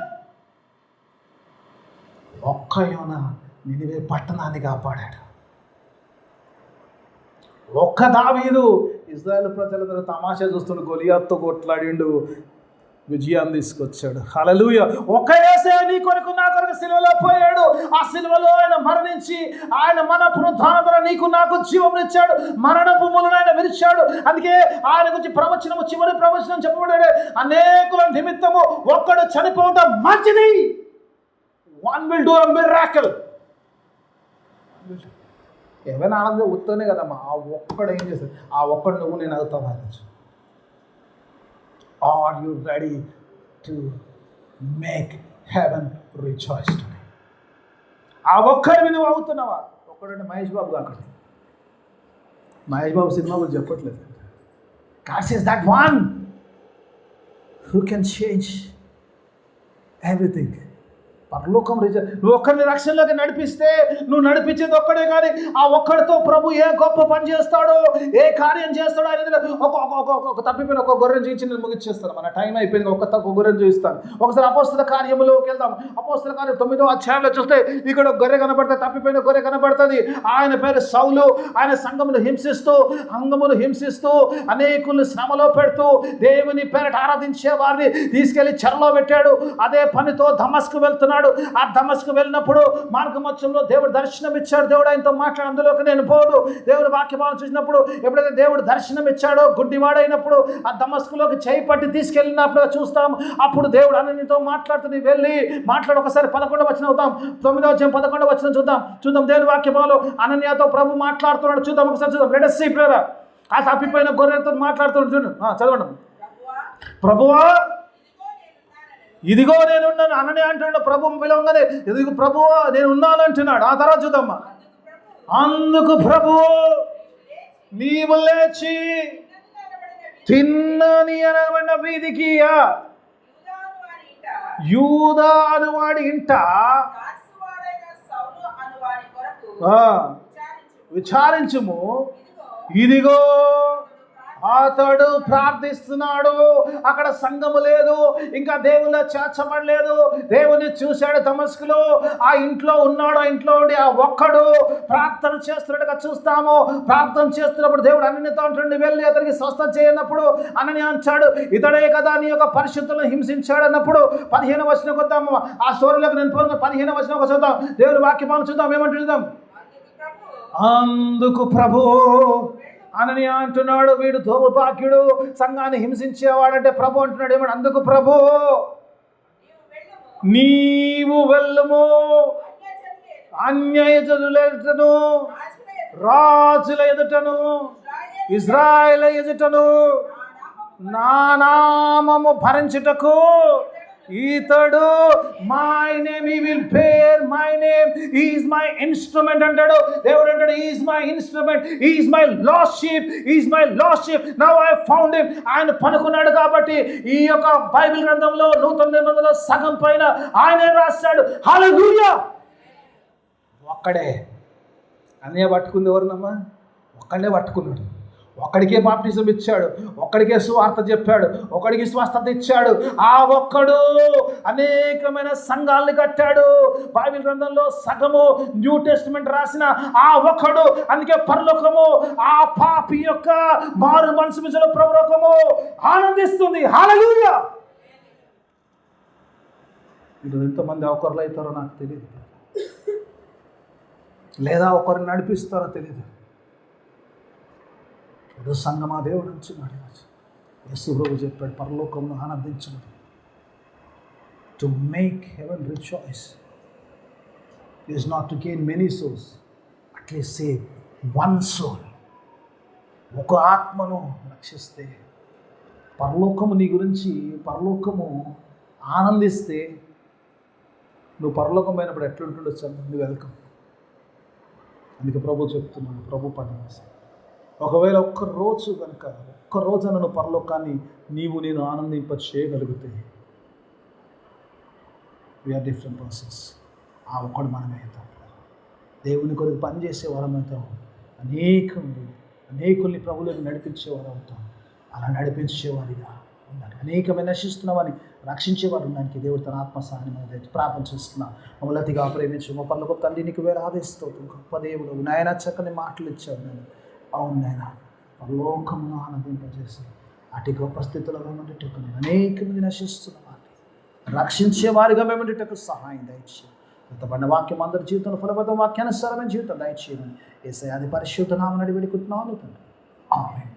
ఒక్క యోనా నినివే పట్టణాన్ని కాపాడాడు. ఒక్క దావీదు ఇజ్రాయెల్ ప్రజలందరూ తమాషా చూస్తుండు, గొలియాత్తో కొట్లాడిండు, విజయాన్ని తీసుకొచ్చాడు. హల్లెలూయా. ఒక్క యేసే నీ కొరకు నా కొరకు సిలువలో పోయాడు. ఆ సిలువలో ఆయన మరణించి ఆయన మన పునరుద్ధానం ద్వారా నీకు నాకు జీవమునిచ్చాడు. మరణపు ములను ఆయన విరిచాడు. అందుకే ఆయన గురించి ప్రవచనము, చివరి ప్రవచనం చెప్పబడాడు, అనేకుల నిమిత్తము ఒక్కడు చనిపోవడం మంచిది. One will do a miracle. ఏమైనా ఆనందం ఉత్తనే కదమ్మా. ఆ ఒక్కడు ఏం చేస్తుంది? ఆ ఒక్కడు నువ్వు నేను అవుతావా? Are you ready to make heaven rejoice today? ఆ ఒక్కడివి నువ్వు అవుతున్నావా? ఒక్కడంటే మహేష్ బాబు కాకండి. మహేష్ బాబు సినిమా గురించి చెప్పట్లేదు. God says that one who can change everything. పరలోకం నువ్వు ఒక్కడిని రక్షణలోకి నడిపిస్తే నువ్వు నడిపించేది ఒక్కడే, కానీ ఆ ఒక్కడితో ప్రభు ఏ గొప్ప పని చేస్తాడో, ఏ కార్యం చేస్తాడో అనేది ఒక తప్పిపోయిన ఒక గొర్రెను చూపించి నేను ముగిచ్చేస్తాను. మన టైం అయిపోయింది. ఒక గొర్రెను చూపిస్తాను. ఒకసారి అపోస్తల కార్యములోకి వెళ్దాం. అపోస్తల కార్యం 9వ అధ్యాయంలో చూస్తే ఇక్కడ ఒక గొర్రె కనబడుతుంది, తప్పిపోయిన గొర్రె కనబడుతుంది. ఆయన పేరు సౌలు. ఆయన సంఘమును హింసిస్తూ అనేకులను శ్రమలో పెడుతూ దేవుని పేరట ఆరాధించే వారిని తీసుకెళ్లి చెరలో పెట్టాడు. అదే పనితో దమస్కు వెళ్తున్నాడు. ఆ దమస్కు వెళ్ళినప్పుడు మార్గమధ్యంలో దేవుడు దర్శనం ఇచ్చాడు. దేవుడు ఆయనతో మాట్లాడు, అందులోకి నేను పోడు. దేవుడు వాక్యమాలను చూసినప్పుడు ఎప్పుడైతే దేవుడు దర్శనం ఇచ్చాడో, గుడ్డివాడైనప్పుడు ఆ దమస్కులోకి చేయి పట్టి తీసుకెళ్ళినప్పుడు చూస్తాం. అప్పుడు దేవుడు అననీయతో మాట్లాడుతుంది, వెళ్ళి మాట్లాడు. ఒకసారి 11వ వచనం అవుతాం, 9వ అధ్యాయం 11వ వచనం చూద్దాం. దేవుని వాక్యమాలు అననీయతో ప్రభు మాట్లాడుతున్నాడు. చూద్దాం, ఒకసారి చూద్దాం. Let us see brother. ఆ తప్పిపోయిన గొర్రెతో మాట్లాడుతున్నాడు. చూడు, చదవండి. ప్రభువా ఇదిగో నేనున్నాను. అనని అంటున్నాడు. ప్రభు పిలవగానే ఇదిగో ప్రభువా నేను ఉన్నాను అంటున్నాడు. ఆ తర్వాత చూద్దామా. అందుకు ప్రభువు నీవు లేచి తిన్నని అనబడిన వీధికి యూదా అనువాడి ఇంట విచారించుము. ఇదిగో అతడు ప్రార్థిస్తున్నాడు. అక్కడ సంఘము లేదు, ఇంకా దేవుల్లో చేర్చబడలేదు. దేవుని చూశాడు దమస్కులో. ఆ ఇంట్లో ఉన్నాడు. ఆ ఇంట్లో ఉండి ఆ ఒక్కడు ప్రార్థన చేస్తున్నట్టుగా చూస్తాము. ప్రార్థన చేస్తున్నప్పుడు దేవుడు అననీయతో అంటుండి, వెళ్ళి అతనికి స్వస్థత చేయనప్పుడు అననీయ అంటాడు, ఇతడే కదా నీ యొక్క పరిశుద్ధులను హింసించాడు అన్నప్పుడు 15వ వచనం కొద్దాము. ఆ స్టోరీలోకి నేను 15వ వచనం చూద్దాం. దేవుని వాక్యమాలను చూద్దాం. ఏమంటు చూద్దాం. అందుకు ప్రభు అననీయ అంటున్నాడు, వీడు దౌర్భాగ్యుడు, సంఘాన్ని హింసించేవాడంటే ప్రభు అంటున్నాడు. ఏమన్నా అందుకు ప్రభు నీవు వెళ్ళుము, అన్యజనుల ఎదుటను, రాజుల ఎదుటను, ఇజ్రాయేల్ ఎదుటను నా నామము భరించుటకు ఇతడు my name he will bear my name, he is my instrument అంటాడు. దేవుడు అంటాడు, he is my instrument, he is my lost sheep, he is my lost sheep, now I found him. ఆయన పనుకున్నాడు కాబట్టి ఈ యొక్క బైబిల్ గ్రంథంలో 109లో సగం పైన ఆయనే రాశాడు. హల్లెలూయా. ఒక్కడే అన్నయ్య పట్టుకుంది. ఎవరినమ్మా? ఒక్కడే పట్టుకున్నాడు. ఒక్కడికే బాప్టిజం ఇచ్చాడు, ఒక్కడికే సువార్త చెప్పాడు, ఒక్కడికి స్వస్థత ఇచ్చాడు. ఆ ఒక్కడు అనేకమైన సంఘాలను కట్టాడు. బైబిల్ గ్రంథంలో సగము న్యూ టెస్టిమెంట్ రాసిన ఆ ఒక్కడు. అందుకే పరలోకము ఆ పాపి యొక్క మారు మనసు మీద పరలోకము ఆనందిస్తుంది. హల్లెలూయా. ఈరోజు ఎంతమంది ఒకరిలో అవుతారో నాకు తెలియదు, లేదా ఒకరిని నడిపిస్తారో తెలియదు. ఈరోజు సంఘమా దేవుడు అంటున్నాడు, యేసు ప్రభు చెప్పాడు, పరలోకంలో ఆనందించమని. To make heaven rejoice is not to gain many souls, at least save one soul. ఒక ఆత్మను రక్షిస్తే పరలోకము నీ గురించి, పరలోకము ఆనందిస్తే నువ్వు పరలోకం పోయినప్పుడు ఎట్లుంటుండొచ్చు అంటే నువ్వు వెల్కమ్. అందుకే ప్రభు చెప్తున్నాడు, ప్రభు పని. ఒకవేళ ఒక్కరోజు కనుక ఒక్కరోజు నువ్వు పరలోకాన్ని నేను ఆనందింప చేయగలిగితే వీఆర్ డిఫరెంట్ పర్సన్స్. ఆ ఒక్కడు మనమే అవుతాం. దేవుని కొరకు పనిచేసే వారం అవుతాం. అనేకుల్ని ప్రభువులకు నడిపించేవారు అవుతాం. అలా నడిపించేవారిగా ఉన్నారు. అనేకమైన నశిస్తున్నామని రక్షించేవారు ఉన్నానికి దేవుడు తన ఆత్మ సహాయం అనేది ప్రార్థన చేస్తున్నా. మమ్మల్ని అతిగా ప్రేమించు మా పనులకు తండ్రి నీకు వేలాదిస్తూ గొప్ప దేవుడు నాయన చక్కని మాటలు ఇచ్చావు. నేను అవును నాయన పరలోకమును ఆనందింపజేసి అటు గొప్ప స్థితిలో మేమంటకు అనేక మంది నశిస్తున్న వారిని రక్షించే వారిగా మేమంటకు సహాయం దయచేయండి. ఇంతపడిన వాక్యం అందరి జీవితంలో ఫలబద్ధ వాక్యానుసారమైన జీవితం దయచేయమని యేసయ్య అది పరిశుద్ధ నామమున వేడుకుంటున్నాను తండ్రి. ఆమేన్.